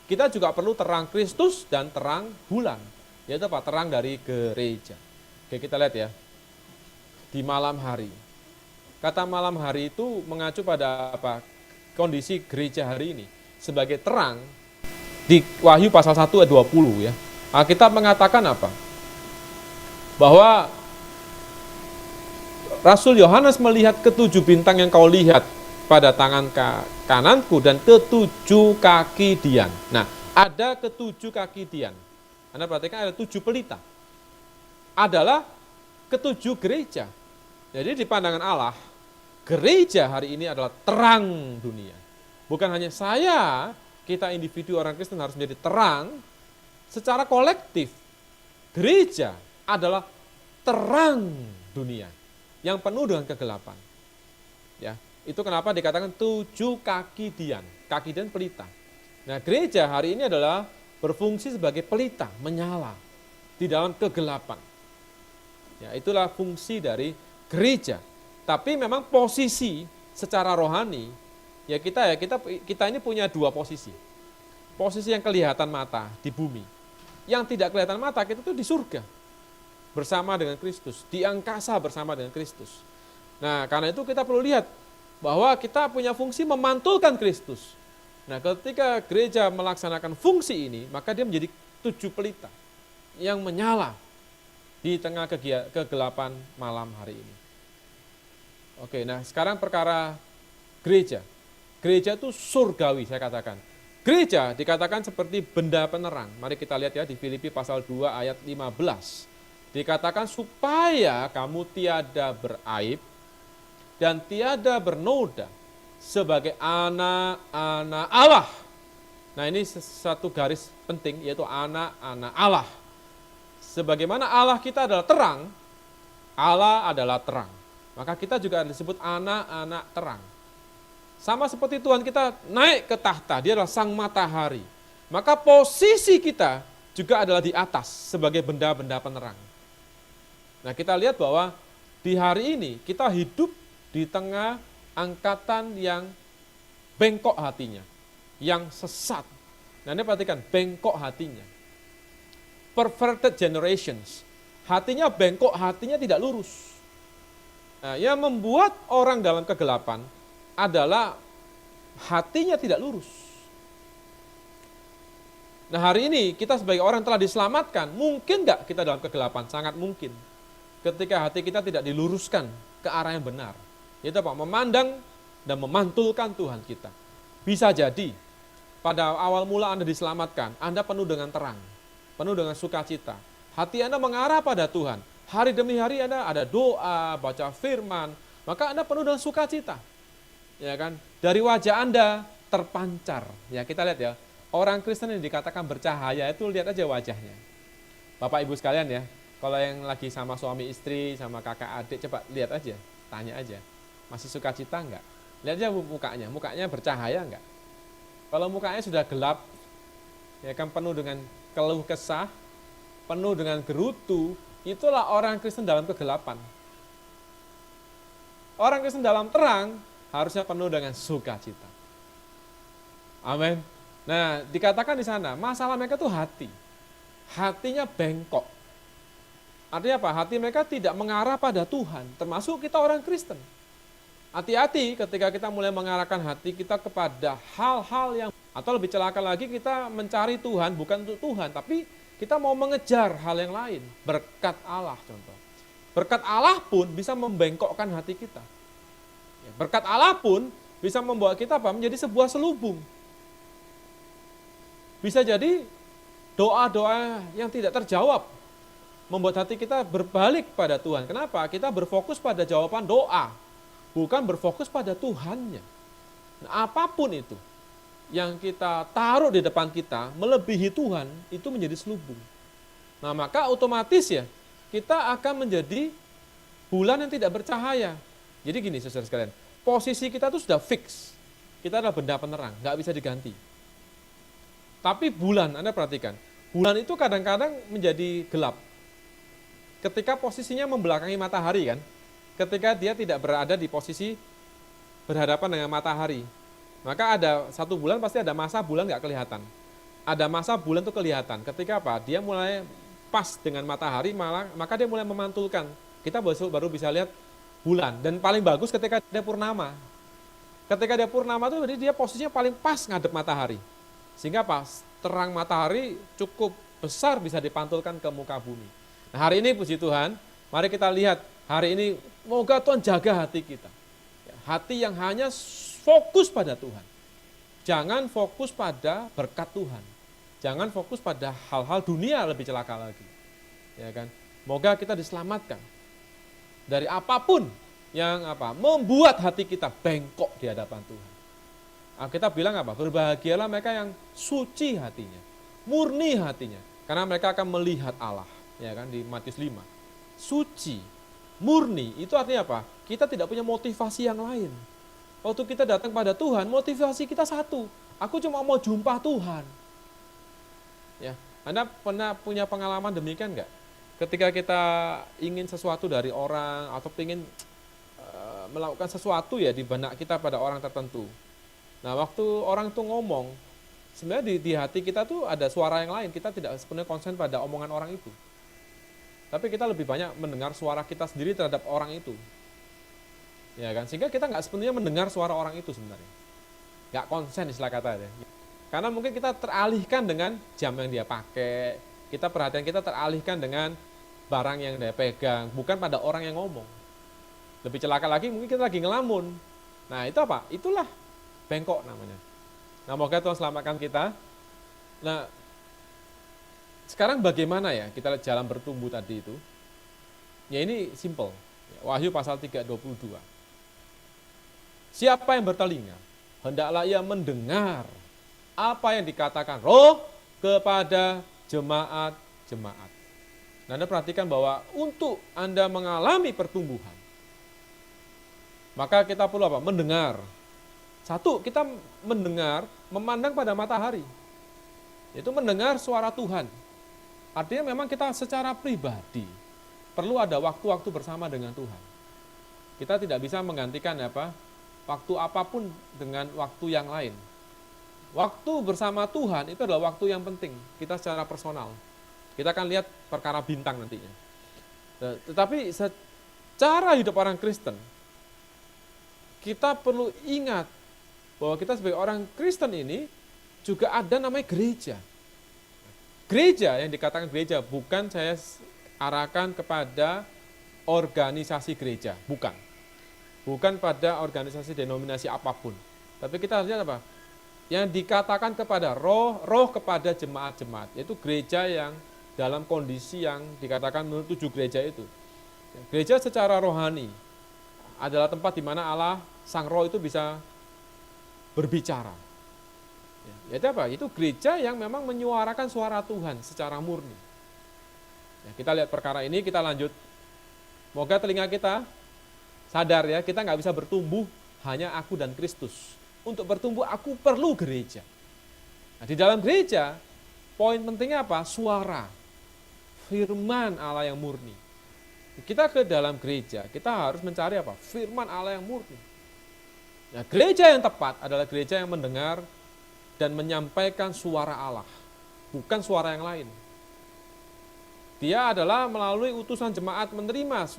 kita juga perlu terang Kristus dan terang bulan. Yaitu apa? Terang dari gereja. Oke, kita lihat ya. Di malam hari. Kata malam hari itu mengacu pada apa? Kondisi gereja hari ini. Sebagai terang, di Wahyu pasal 1 ayat 20 ya. Alkitab mengatakan apa? Bahwa Rasul Yohanes melihat ketujuh bintang yang kau lihat pada tangan kananku dan ketujuh kaki Dian. Nah, ada ketujuh kaki Dian. Anda perhatikan ada 7 pelita. Adalah ketujuh gereja. Jadi di pandangan Allah, gereja hari ini adalah terang dunia. Bukan hanya saya, kita individu orang Kristen harus menjadi terang. Secara kolektif, gereja adalah terang dunia yang penuh dengan kegelapan. Ya, itu kenapa dikatakan 7 kaki Dian. Kaki Dian pelita. Nah, gereja hari ini adalah berfungsi sebagai pelita, menyala di dalam kegelapan. Ya, itulah fungsi dari gereja. Tapi memang posisi secara rohani, ya kita ini punya 2 posisi. Posisi yang kelihatan mata di bumi. Yang tidak kelihatan mata kita itu di surga. Bersama dengan Kristus, di angkasa bersama dengan Kristus. Nah, karena itu kita perlu lihat bahwa kita punya fungsi memantulkan Kristus. Nah, ketika gereja melaksanakan fungsi ini, maka dia menjadi 7 pelita yang menyala di tengah kegelapan malam hari ini. Oke, nah sekarang perkara gereja. Gereja itu surgawi, saya katakan. Gereja dikatakan seperti benda penerang. Mari kita lihat ya di Filipi pasal 2 ayat 15. Dikatakan supaya kamu tiada beraib dan tiada bernoda sebagai anak-anak Allah. Nah, ini satu garis penting, yaitu anak-anak Allah. Sebagaimana Allah kita adalah terang, Allah adalah terang. Maka kita juga disebut anak-anak terang. Sama seperti Tuhan kita naik ke tahta, dia adalah sang matahari. Maka posisi kita juga adalah di atas sebagai benda-benda penerang. Nah, kita lihat bahwa di hari ini kita hidup di tengah angkatan yang bengkok hatinya, yang sesat. Nah, ini perhatikan, bengkok hatinya. Perverted generations. Hatinya bengkok, hatinya tidak lurus. Nah, yang membuat orang dalam kegelapan adalah hatinya tidak lurus. Nah, hari ini kita sebagai orang telah diselamatkan, mungkin enggak kita dalam kegelapan? Sangat mungkin. Ketika hati kita tidak diluruskan ke arah yang benar. Yaitu apa? Memandang dan memantulkan Tuhan kita. Bisa jadi pada awal mula Anda diselamatkan, Anda penuh dengan terang, penuh dengan sukacita. Hati Anda mengarah pada Tuhan. Hari demi hari Anda ada doa, baca firman, maka Anda penuh dengan sukacita. Ya kan? Dari wajah Anda terpancar. Ya, kita lihat ya. Orang Kristen yang dikatakan bercahaya itu lihat aja wajahnya. Bapak Ibu sekalian ya, kalau yang lagi sama suami istri, sama kakak adik, coba lihat aja, tanya aja. Masih sukacita enggak? Lihat aja mukanya bercahaya enggak? Kalau mukanya sudah gelap, ya kan penuh dengan keluh kesah, penuh dengan gerutu, itulah orang Kristen dalam kegelapan. Orang Kristen dalam terang harusnya penuh dengan sukacita. Amin. Nah, dikatakan di sana, masalah mereka itu hati. Hatinya bengkok. Artinya apa? Hati mereka tidak mengarah pada Tuhan, termasuk kita orang Kristen. Hati-hati ketika kita mulai mengarahkan hati kita kepada hal-hal yang, atau lebih celaka lagi kita mencari Tuhan bukan untuk Tuhan, tapi kita mau mengejar hal yang lain. Berkat Allah contoh. Berkat Allah pun bisa membengkokkan hati kita. Berkat Allah pun bisa membuat kita apa? Menjadi sebuah selubung. Bisa jadi doa-doa yang tidak terjawab membuat hati kita berbalik pada Tuhan. Kenapa? Kita berfokus pada jawaban doa, bukan berfokus pada Tuhannya. Nah, apapun itu yang kita taruh di depan kita melebihi Tuhan, itu menjadi selubung. Nah, maka otomatis ya kita akan menjadi bulan yang tidak bercahaya. Jadi gini saudara sekalian, posisi kita itu sudah fix. Kita adalah benda penerang, nggak bisa diganti. Tapi bulan, Anda perhatikan, bulan itu kadang-kadang menjadi gelap. Ketika posisinya membelakangi matahari kan, ketika dia tidak berada di posisi berhadapan dengan matahari. Maka ada 1 bulan pasti ada masa bulan nggak kelihatan. Ada masa bulan itu kelihatan. Ketika apa? Dia mulai pas dengan matahari, maka dia mulai memantulkan. Kita baru bisa lihat bulan. Dan paling bagus ketika dia purnama. Ketika dia purnama itu dia posisinya paling pas ngadep matahari. Sehingga apa? Terang matahari cukup besar bisa dipantulkan ke muka bumi. Nah, hari ini puji Tuhan, mari kita lihat hari ini, moga Tuhan jaga hati kita. Hati yang hanya fokus pada Tuhan. Jangan fokus pada berkat Tuhan. Jangan fokus pada hal-hal dunia lebih celaka lagi. Ya kan? Moga kita diselamatkan dari apapun yang membuat hati kita bengkok di hadapan Tuhan. Kita bilang berbahagialah mereka yang suci hatinya, murni hatinya, karena mereka akan melihat Allah. Ya kan, di Matius 5. Suci, murni, itu artinya apa? Kita tidak punya motivasi yang lain. Waktu kita datang pada Tuhan, motivasi kita satu. Aku cuma mau jumpa Tuhan. Ya, Anda pernah punya pengalaman demikian enggak? Ketika kita ingin sesuatu dari orang atau ingin melakukan sesuatu ya di benak kita pada orang tertentu. Nah, waktu orang itu ngomong, sebenarnya di hati kita tuh ada suara yang lain. Kita tidak sepenuhnya konsen pada omongan orang itu. Tapi kita lebih banyak mendengar suara kita sendiri terhadap orang itu. Ya kan, sehingga kita nggak sepenuhnya mendengar suara orang itu sebenarnya. Nggak konsen istilah kata ya. Karena mungkin kita teralihkan dengan jam yang dia pakai, perhatian kita teralihkan dengan barang yang dia pegang, bukan pada orang yang ngomong. Lebih celaka lagi mungkin kita lagi ngelamun. Nah itu apa? Itulah bengkok namanya. Nah moga Tuhan selamatkan kita. Nah sekarang bagaimana ya kita jalan bertumbuh tadi itu? Ya ini simple. Wahyu pasal 3:22. Siapa yang bertelinga, hendaklah ia mendengar apa yang dikatakan Roh kepada jemaat-jemaat. Nah, Anda perhatikan bahwa untuk Anda mengalami pertumbuhan, maka kita perlu apa? Mendengar. Satu, kita mendengar, memandang pada matahari. Itu mendengar suara Tuhan. Artinya memang kita secara pribadi perlu ada waktu-waktu bersama dengan Tuhan. Kita tidak bisa menggantikan waktu apapun dengan waktu yang lain. Waktu bersama Tuhan itu adalah waktu yang penting, kita secara personal. Kita akan lihat perkara bintang nantinya. Tetapi secara hidup orang Kristen, kita perlu ingat bahwa kita sebagai orang Kristen ini juga ada namanya gereja. Gereja yang dikatakan gereja bukan saya arahkan kepada organisasi gereja, bukan. Bukan pada organisasi denominasi apapun. Tapi kita lihat apa? Yang dikatakan kepada roh kepada jemaat-jemaat. Yaitu gereja yang dalam kondisi yang dikatakan menurut 7 gereja itu. Gereja secara rohani adalah tempat di mana Allah, Sang Roh itu bisa berbicara. Yaitu apa? Itu gereja yang memang menyuarakan suara Tuhan secara murni. Ya, kita lihat perkara ini, kita lanjut. Moga telinga kita sadar ya, kita nggak bisa bertumbuh hanya aku dan Kristus. Untuk bertumbuh aku perlu gereja. Nah, di dalam gereja, poin pentingnya apa? Suara, firman Allah yang murni. Kita ke dalam gereja, kita harus mencari apa? Firman Allah yang murni. Nah, gereja yang tepat adalah gereja yang mendengar dan menyampaikan suara Allah, bukan suara yang lain. Dia adalah melalui utusan jemaat menerima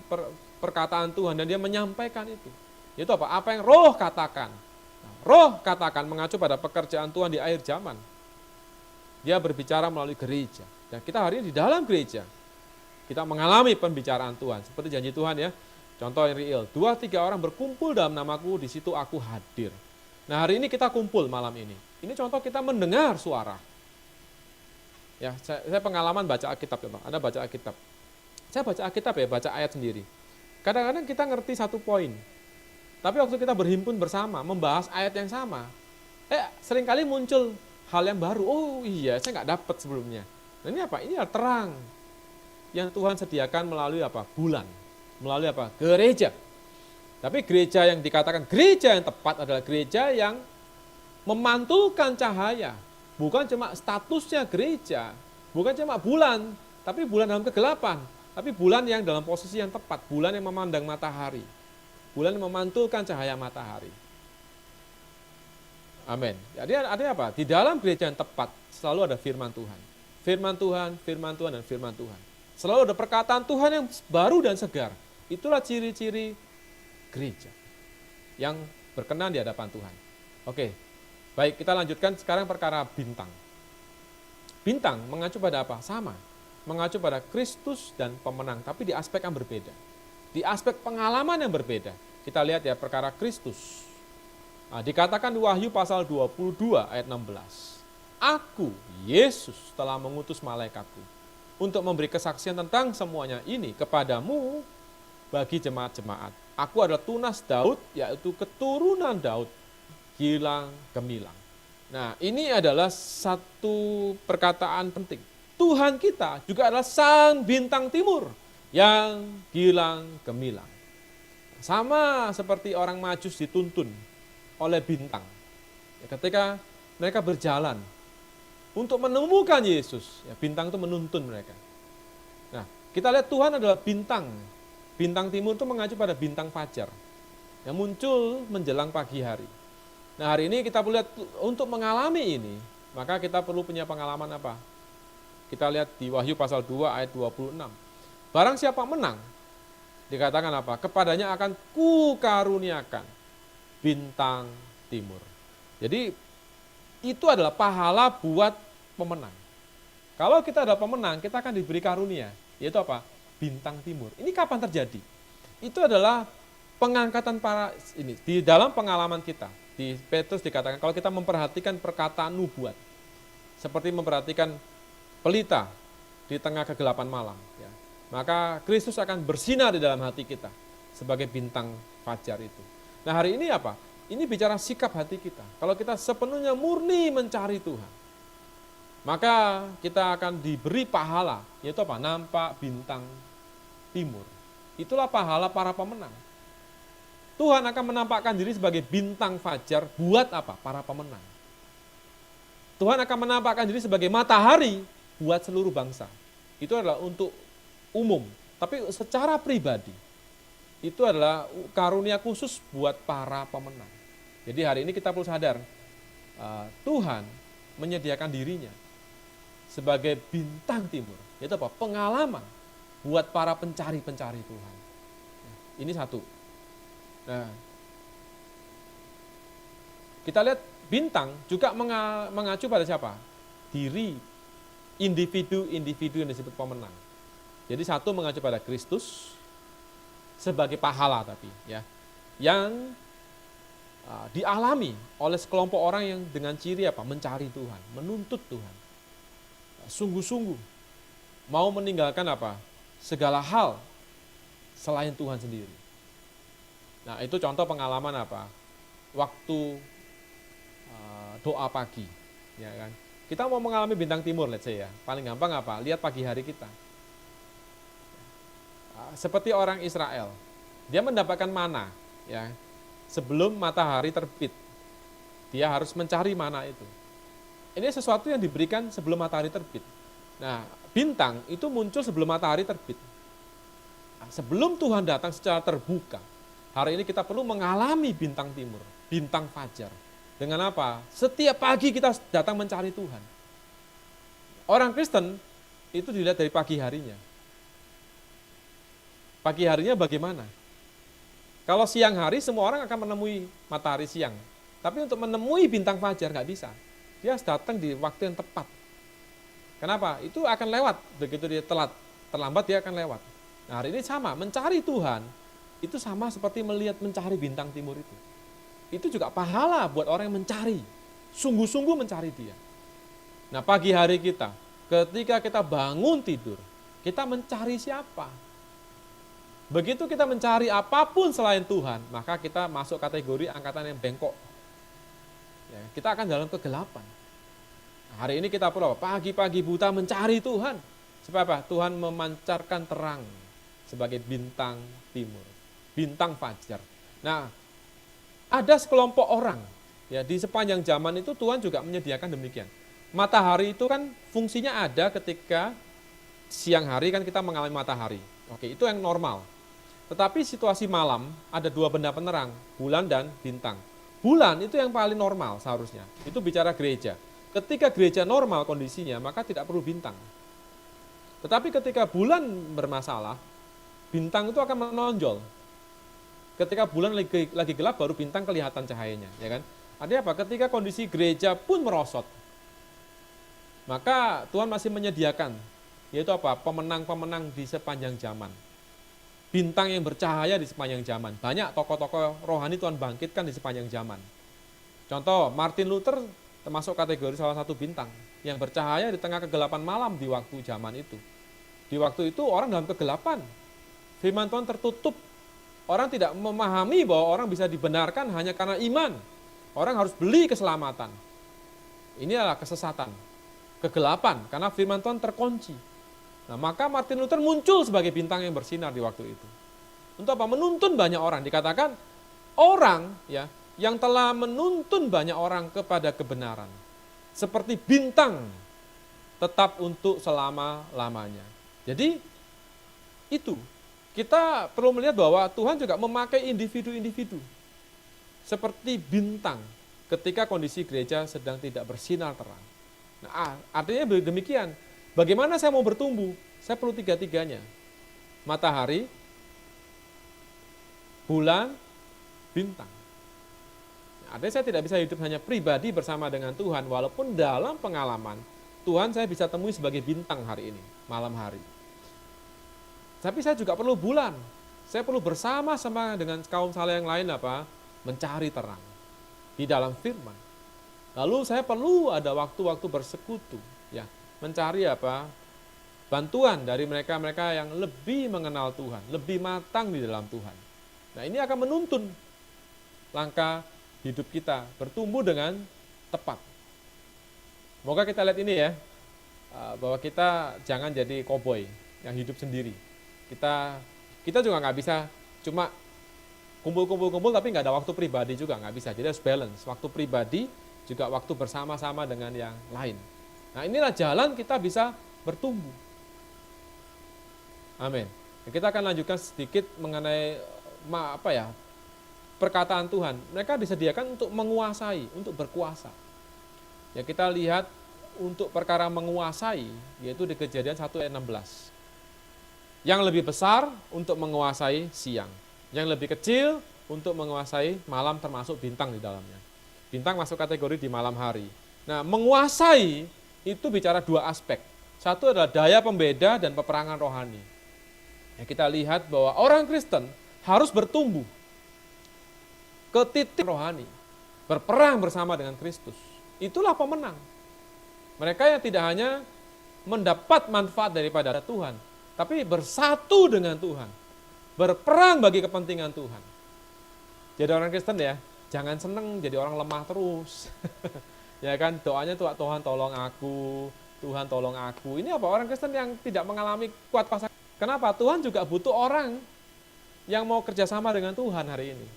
perkataan Tuhan dan dia menyampaikan itu. Itu apa? Apa yang Roh katakan. Nah, Roh katakan mengacu pada pekerjaan Tuhan di akhir zaman. Dia berbicara melalui gereja. Dan kita hari ini di dalam gereja, kita mengalami pembicaraan Tuhan. Seperti janji Tuhan ya. Contoh yang real, 2-3 orang berkumpul dalam namaku, di situ aku hadir. Nah hari ini kita kumpul malam ini. Ini contoh kita mendengar suara. Ya, saya pengalaman baca Alkitab ya, Pak. Anda baca Alkitab. Saya baca Alkitab ya, baca ayat sendiri. Kadang-kadang kita ngerti satu poin. Tapi waktu kita berhimpun bersama, membahas ayat yang sama, seringkali muncul hal yang baru. Oh iya, saya nggak dapat sebelumnya. Nah, ini apa? Ini adalah terang yang Tuhan sediakan melalui apa? Bulan. Melalui apa? Gereja. Tapi gereja yang dikatakan gereja yang tepat adalah gereja yang memantulkan cahaya. Bukan cuma statusnya gereja, bukan cuma bulan, tapi bulan dalam kegelapan. tapi bulan yang dalam posisi yang tepat, bulan yang memandang matahari, bulan yang memantulkan cahaya matahari. Amin. Jadi ada apa? Di dalam gereja yang tepat selalu ada firman Tuhan. Firman Tuhan, firman Tuhan, dan firman Tuhan. Selalu ada perkataan Tuhan yang baru dan segar. Itulah ciri-ciri gereja yang berkenan di hadapan Tuhan. Oke, baik, kita lanjutkan sekarang perkara bintang. Bintang mengacu pada apa? Sama, mengacu pada Kristus dan pemenang, tapi di aspek yang berbeda. Di aspek pengalaman yang berbeda. Kita lihat ya perkara Kristus. Nah, dikatakan di Wahyu pasal 22 ayat 16. Aku, Yesus, telah mengutus malaikatku untuk memberi kesaksian tentang semuanya ini kepadamu bagi jemaat-jemaat. Aku adalah tunas Daud, yaitu keturunan Daud, gilang gemilang. Nah, ini adalah satu perkataan penting. Tuhan kita juga adalah sang bintang timur yang gilang gemilang. Sama seperti orang Majus dituntun oleh bintang. Ketika mereka berjalan untuk menemukan Yesus, ya, bintang itu menuntun mereka. Nah, kita lihat Tuhan adalah bintang. Bintang timur itu mengacu pada bintang fajar yang muncul menjelang pagi hari. Nah, hari ini kita perlu lihat untuk mengalami ini, maka kita perlu punya pengalaman apa? Kita lihat di Wahyu pasal 2 ayat 26. Barang siapa menang, dikatakan apa? Kepadanya akan kukaruniakan bintang timur. Jadi itu adalah pahala buat pemenang. Kalau kita adalah pemenang, kita akan diberi karunia, yaitu apa? Bintang timur. Ini kapan terjadi? Itu adalah pengangkatan para ini di dalam pengalaman kita. Di Petrus dikatakan kalau kita memperhatikan perkataan nubuat, seperti memperhatikan pelita di tengah kegelapan malam, ya, maka Kristus akan bersinar di dalam hati kita sebagai bintang fajar itu. Nah, hari ini apa? Ini bicara sikap hati kita. Kalau kita sepenuhnya murni mencari Tuhan, maka kita akan diberi pahala, yaitu apa? Nampak bintang timur. Itulah pahala para pemenang. Tuhan akan menampakkan diri sebagai bintang fajar buat apa? Para pemenang. Tuhan akan menampakkan diri sebagai matahari buat seluruh bangsa. Itu adalah untuk umum, tapi secara pribadi itu adalah karunia khusus buat para pemenang. Jadi hari ini kita perlu sadar, Tuhan menyediakan dirinya sebagai bintang timur, yaitu apa? Pengalaman buat para pencari-pencari Tuhan. Ini satu. Nah, kita lihat bintang juga mengacu pada siapa? Diri individu-individu yang disebut pemenang. Jadi satu mengacu pada Kristus sebagai pahala tapi ya, yang dialami oleh sekelompok orang yang dengan ciri apa? Mencari Tuhan, menuntut Tuhan. Sungguh-sungguh mau meninggalkan apa? Segala hal selain Tuhan sendiri. Nah, itu contoh pengalaman apa? Waktu doa pagi, ya kan? Kita mau mengalami bintang timur, let's say ya. Paling gampang apa? Lihat pagi hari kita. Seperti orang Israel, dia mendapatkan mana, ya. Sebelum matahari terbit, dia harus mencari mana itu. Ini sesuatu yang diberikan sebelum matahari terbit. Nah, bintang itu muncul sebelum matahari terbit. Nah, sebelum Tuhan datang secara terbuka, hari ini kita perlu mengalami bintang timur, bintang fajar. Dengan apa? Setiap pagi kita datang mencari Tuhan. Orang Kristen itu dilihat dari pagi harinya. Pagi harinya bagaimana? Kalau siang hari semua orang akan menemui matahari siang. Tapi untuk menemui bintang fajar nggak bisa. Dia harus datang di waktu yang tepat. Kenapa? Itu akan lewat. Begitu dia terlambat dia akan lewat. Nah, hari ini sama, mencari Tuhan itu sama seperti mencari bintang timur itu. Itu juga pahala buat orang yang mencari, sungguh-sungguh mencari Dia. Nah, pagi hari kita, ketika kita bangun tidur, kita mencari siapa? Begitu kita mencari apapun selain Tuhan, maka kita masuk kategori angkatan yang bengkok. Ya, kita akan dalam kegelapan. Nah, hari ini kita perlu apa? Pagi-pagi buta mencari Tuhan. Supaya apa? Tuhan memancarkan terang sebagai bintang timur, bintang fajar. Nah, ada sekelompok orang, ya di sepanjang zaman itu Tuhan juga menyediakan demikian. Matahari itu kan fungsinya ada ketika siang hari kan kita mengalami matahari. Oke, itu yang normal. Tetapi situasi malam ada dua benda penerang, bulan dan bintang. Bulan itu yang paling normal seharusnya. Itu bicara gereja. Ketika gereja normal kondisinya, maka tidak perlu bintang. Tetapi ketika bulan bermasalah, bintang itu akan menonjol. Ketika bulan lagi gelap, baru bintang kelihatan cahayanya, ya kan? Artinya apa? Ketika kondisi gereja pun merosot, maka Tuhan masih menyediakan, yaitu apa? Pemenang-pemenang di sepanjang zaman. Bintang yang bercahaya di sepanjang zaman. Banyak tokoh-tokoh rohani Tuhan bangkitkan di sepanjang zaman. Contoh, Martin Luther termasuk kategori salah satu bintang yang bercahaya di tengah kegelapan malam di waktu zaman itu. Di waktu itu orang dalam kegelapan. Firman Tuhan tertutup. Orang tidak memahami bahwa orang bisa dibenarkan hanya karena iman. Orang harus beli keselamatan. Ini adalah kesesatan. Kegelapan, karena firman Tuhan terkunci. Nah, maka Martin Luther muncul sebagai bintang yang bersinar di waktu itu. Untuk apa? Menuntun banyak orang. Dikatakan orang ya yang telah menuntun banyak orang kepada kebenaran. Seperti bintang tetap untuk selama-lamanya. Jadi itu kita perlu melihat bahwa Tuhan juga memakai individu-individu seperti bintang ketika kondisi gereja sedang tidak bersinar terang. Nah, artinya demikian. Bagaimana saya mau bertumbuh? Saya perlu tiga-tiganya. Matahari, bulan, bintang. Artinya saya tidak bisa hidup hanya pribadi bersama dengan Tuhan, walaupun dalam pengalaman Tuhan saya bisa temui sebagai bintang hari ini, malam hari. Tapi saya juga perlu bulan. Saya perlu bersama-sama dengan kaum saleh yang lain mencari terang di dalam firman. Lalu saya perlu ada waktu-waktu bersekutu, ya, mencari bantuan dari mereka-mereka yang lebih mengenal Tuhan, lebih matang di dalam Tuhan. Nah, ini akan menuntun langkah hidup kita bertumbuh dengan tepat. Semoga kita lihat ini ya, bahwa kita jangan jadi koboi yang hidup sendiri. Kita juga nggak bisa cuma kumpul-kumpul tapi nggak ada waktu pribadi juga, nggak bisa. Jadi harus balance, waktu pribadi juga waktu bersama-sama dengan yang lain. Nah, inilah jalan kita bisa bertumbuh. Amin. Kita akan lanjutkan sedikit mengenai perkataan Tuhan. Mereka disediakan untuk menguasai, untuk berkuasa. Ya, kita lihat untuk perkara menguasai, yaitu di Kejadian 1 ayat 16. Yang lebih besar untuk menguasai siang, yang lebih kecil untuk menguasai malam termasuk bintang di dalamnya. Bintang masuk kategori di malam hari. Nah, menguasai itu bicara dua aspek. Satu adalah daya pembeda dan peperangan rohani. Ya, kita lihat bahwa orang Kristen harus bertumbuh ke titik rohani, berperang bersama dengan Kristus. Itulah pemenang. Mereka yang tidak hanya mendapat manfaat daripada Tuhan, tapi bersatu dengan Tuhan, berperang bagi kepentingan Tuhan. Jadi orang Kristen ya, jangan seneng jadi orang lemah terus. Ya kan, doanya tuh Tuhan tolong aku, Tuhan tolong aku. Ini apa? Orang Kristen yang tidak mengalami kuat kuasa. Kenapa? Tuhan juga butuh orang yang mau kerjasama dengan Tuhan hari ini.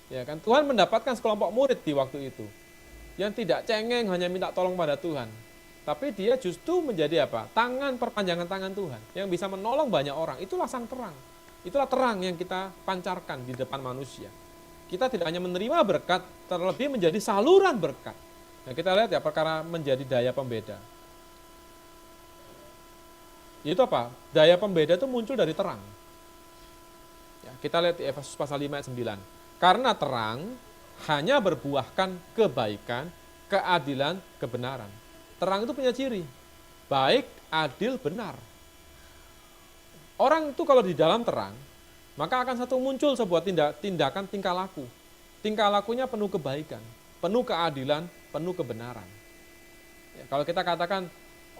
Ya kan, Tuhan mendapatkan sekelompok murid di waktu itu yang tidak cengeng hanya minta tolong pada Tuhan, tapi dia justru menjadi tangan perpanjangan tangan Tuhan yang bisa menolong banyak orang. Itulah sang terang. Itulah terang yang kita pancarkan di depan manusia. Kita tidak hanya menerima berkat, terlebih menjadi saluran berkat. Nah, kita lihat ya perkara menjadi daya pembeda. Itu apa? Daya pembeda itu muncul dari terang. Ya, kita lihat di Efesus pasal 5 ayat 9. Karena terang hanya berbuahkan kebaikan, keadilan, kebenaran. Terang itu punya ciri, baik, adil, benar. Orang itu kalau di dalam terang, maka akan muncul sebuah tindakan tingkah laku. Tingkah lakunya penuh kebaikan, penuh keadilan, penuh kebenaran. Ya, kalau kita katakan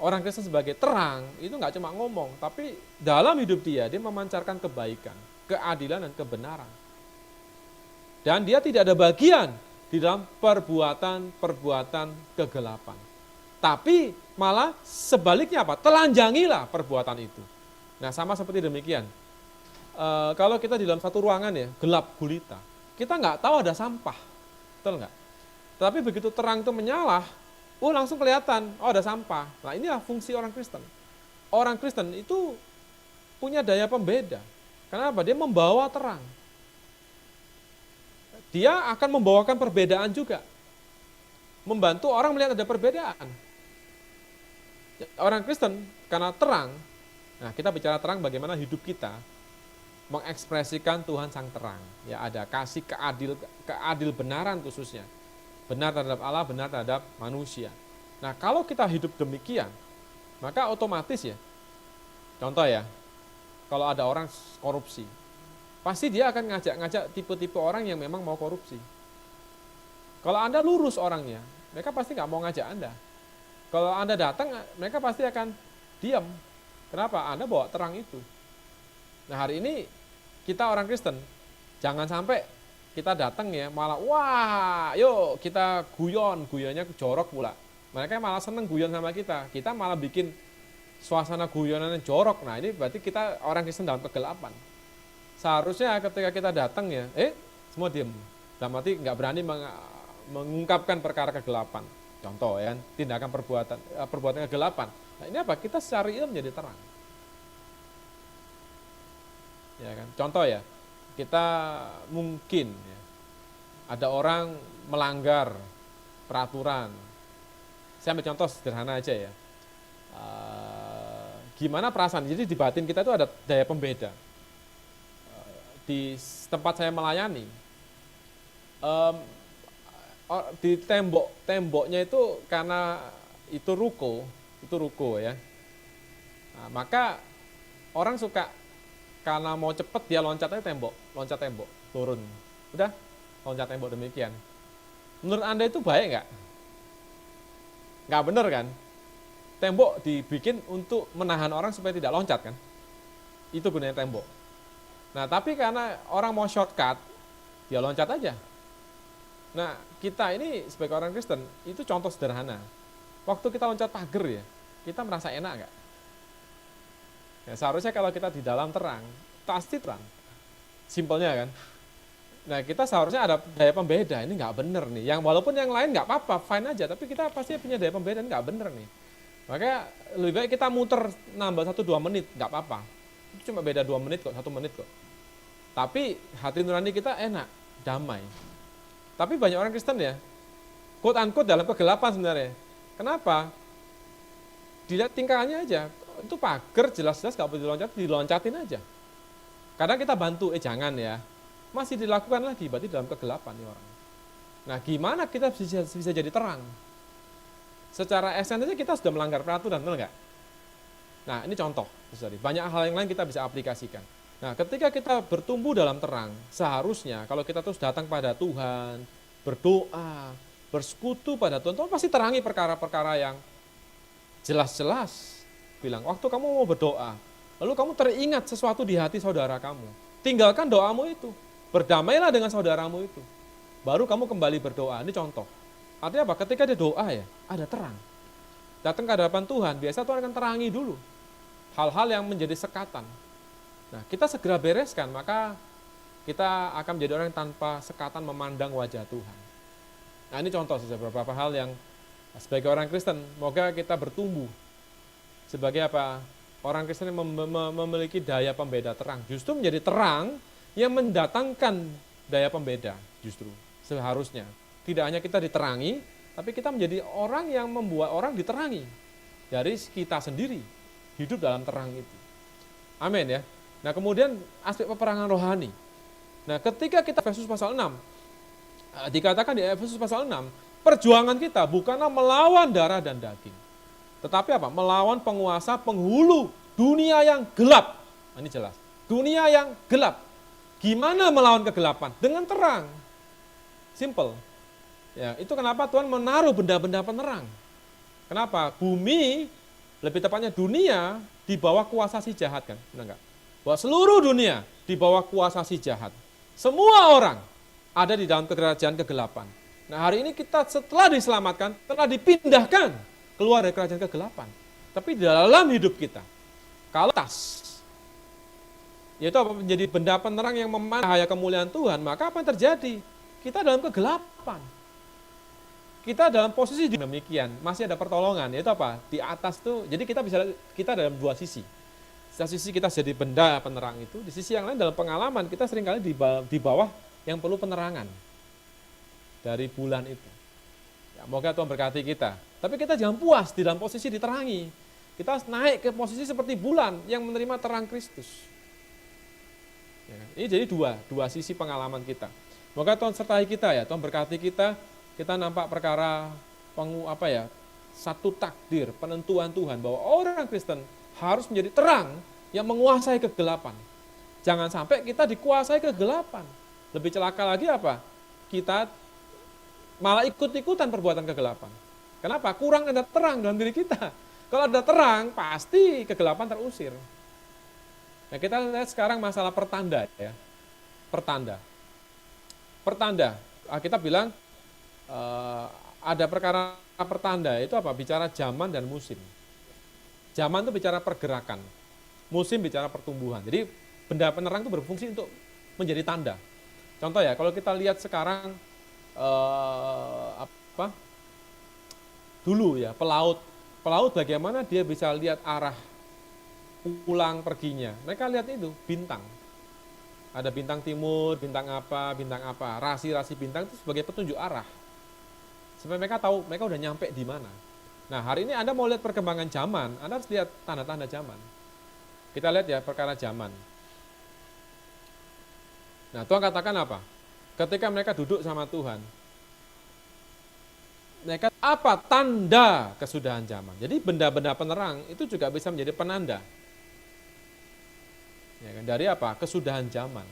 orang Kristen sebagai terang, itu nggak cuma ngomong, tapi dalam hidup dia memancarkan kebaikan, keadilan, dan kebenaran. Dan dia tidak ada bagian di dalam perbuatan-perbuatan kegelapan. Tapi malah sebaliknya telanjangilah perbuatan itu. Nah, sama seperti demikian. Kalau kita di dalam satu ruangan ya, gelap gulita, kita nggak tahu ada sampah, betul nggak? Tapi begitu terang itu menyala, langsung kelihatan, ada sampah. Nah inilah fungsi orang Kristen. Orang Kristen itu punya daya pembeda. Kenapa? Dia membawa terang. Dia akan membawakan perbedaan juga. Membantu orang melihat ada perbedaan. Orang Kristen karena terang, nah kita bicara terang bagaimana hidup kita mengekspresikan Tuhan sang terang. Ya ada kasih keadil benaran khususnya. Benar terhadap Allah, benar terhadap manusia. Nah kalau kita hidup demikian, maka otomatis ya, contoh ya, kalau ada orang korupsi, pasti dia akan ngajak-ngajak tipe-tipe orang yang memang mau korupsi. Kalau Anda lurus orangnya, mereka pasti nggak mau ngajak Anda. Kalau Anda datang, mereka pasti akan diam. Kenapa? Anda bawa terang itu. Nah hari ini kita orang Kristen, jangan sampai kita datang ya malah wah yuk kita guyonnya jorok pula. Mereka malah seneng guyon sama kita malah bikin suasana guyonannya jorok. Nah ini berarti kita orang Kristen dalam kegelapan. Seharusnya ketika kita datang ya, semua diem. Dalam arti nggak berani mengungkapkan perkara kegelapan. Contoh ya, tindakan perbuatan kegelapan. Nah ini apa? Kita secara ilmu menjadi terang. Ya kan? Contoh ya, kita mungkin ya, ada orang melanggar peraturan. Saya ambil contoh sederhana aja ya. Gimana perasaan? Jadi di batin kita itu ada daya pembeda. Di tempat saya melayani, di temboknya itu karena itu ruko ya. Nah, maka orang suka karena mau cepet dia loncat tembok, turun. Udah, loncat tembok demikian. Menurut Anda itu baik nggak? Nggak bener kan? Tembok dibikin untuk menahan orang supaya tidak loncat kan? Itu gunanya tembok. Nah, tapi karena orang mau shortcut, dia loncat aja. Nah, kita ini sebagai orang Kristen, itu contoh sederhana. Waktu kita loncat pagar ya, kita merasa enak nggak? Ya, seharusnya kalau kita di dalam terang, pasti terang. Simpelnya kan. Nah, kita seharusnya ada daya pembeda, ini nggak bener nih. Yang walaupun yang lain nggak apa-apa, fine aja, tapi kita pasti punya daya pembeda, ini nggak bener nih. Makanya lebih baik kita muter nambah 1-2 menit, nggak apa-apa. Itu cuma beda 2 menit kok, 1 menit kok. Tapi hati nurani kita enak, damai. Tapi banyak orang Kristen ya, quote unquote dalam kegelapan sebenarnya. Kenapa? Dilihat tingkahannya aja, itu pagar jelas-jelas gak boleh diloncatin aja. Kadang kita bantu, jangan ya, masih dilakukan lagi, berarti dalam kegelapan nih orang. Nah gimana kita bisa jadi terang? Secara esensinya kita sudah melanggar peraturan, benar nggak? Nah ini contoh, banyak hal yang lain kita bisa aplikasikan. Nah, ketika kita bertumbuh dalam terang, seharusnya kalau kita terus datang pada Tuhan, berdoa, bersekutu pada Tuhan pasti terangi perkara-perkara yang jelas-jelas. Bilang, waktu kamu mau berdoa, lalu kamu teringat sesuatu di hati saudara kamu. Tinggalkan doamu itu, berdamailah dengan saudaramu itu. Baru kamu kembali berdoa, ini contoh. Artinya apa? Ketika dia doa ya, ada terang. Datang ke hadapan Tuhan, biasa Tuhan akan terangi dulu. Hal-hal yang menjadi sekatan. Nah, kita segera bereskan, maka kita akan menjadi orang yang tanpa sekatan memandang wajah Tuhan. Nah, ini contoh saja beberapa hal yang sebagai orang Kristen, semoga kita bertumbuh sebagai apa? Orang Kristen yang memiliki daya pembeda terang. Justru menjadi terang yang mendatangkan daya pembeda, justru seharusnya. Tidak hanya kita diterangi, tapi kita menjadi orang yang membuat orang diterangi dari kita sendiri, hidup dalam terang itu. Amin ya. Nah kemudian aspek peperangan rohani. Nah ketika kita Efesus pasal 6, dikatakan di Efesus pasal 6, perjuangan kita bukanlah melawan darah dan daging. Tetapi apa? Melawan penguasa penghulu dunia yang gelap. Nah, ini jelas. Dunia yang gelap. Gimana melawan kegelapan? Dengan terang. Simple. Ya, itu kenapa Tuhan menaruh benda-benda penerang. Kenapa? Bumi, lebih tepatnya dunia, di bawah kuasa si jahat kan? Benar enggak? Bahwa seluruh dunia di bawah kuasa si jahat. Semua orang ada di dalam kerajaan kegelapan. Nah hari ini kita setelah diselamatkan, telah dipindahkan keluar dari kerajaan kegelapan. Tapi di dalam hidup kita, kalau tas, yaitu apa menjadi benda penerang yang memandang cahaya kemuliaan Tuhan, maka apa yang terjadi? Kita dalam kegelapan. kita dalam posisi demikian, masih ada pertolongan, yaitu apa? Di atas tuh, jadi kita dalam dua sisi. Satu sisi kita jadi benda penerang itu, di sisi yang lain dalam pengalaman kita seringkali di bawah yang perlu penerangan dari bulan itu. Ya, moga Tuhan berkati kita. Tapi kita jangan puas di dalam posisi diterangi. Kita harus naik ke posisi seperti bulan yang menerima terang Kristus. Ya, ini jadi dua sisi pengalaman kita. Moga Tuhan sertai kita ya, Tuhan berkati kita nampak perkara satu takdir, penentuan Tuhan bahwa orang Kristen harus menjadi terang yang menguasai kegelapan. Jangan sampai kita dikuasai kegelapan. Lebih celaka lagi apa? Kita malah ikut-ikutan perbuatan kegelapan. Kenapa? Kurang ada terang dalam diri kita. Kalau ada terang, pasti kegelapan terusir. Nah, kita lihat sekarang masalah pertanda ya. Pertanda. Kita bilang ada perkara pertanda itu apa? Bicara zaman dan musim. Zaman itu bicara pergerakan. Musim bicara pertumbuhan. Jadi benda penerang itu berfungsi untuk menjadi tanda. Contoh ya, kalau kita lihat sekarang dulu ya, pelaut bagaimana dia bisa lihat arah pulang perginya. Mereka lihat itu bintang. Ada bintang timur, bintang apa, rasi-rasi bintang itu sebagai petunjuk arah. Supaya mereka tahu, mereka udah nyampe di mana. Nah, hari ini Anda mau lihat perkembangan zaman, Anda harus lihat tanda-tanda zaman. Kita lihat ya perkara zaman. Nah, Tuhan katakan apa? Ketika mereka duduk sama Tuhan, mereka apa? Tanda kesudahan zaman. Jadi benda-benda penerang itu juga bisa menjadi penanda. Ya kan? Dari apa? Kesudahan zaman.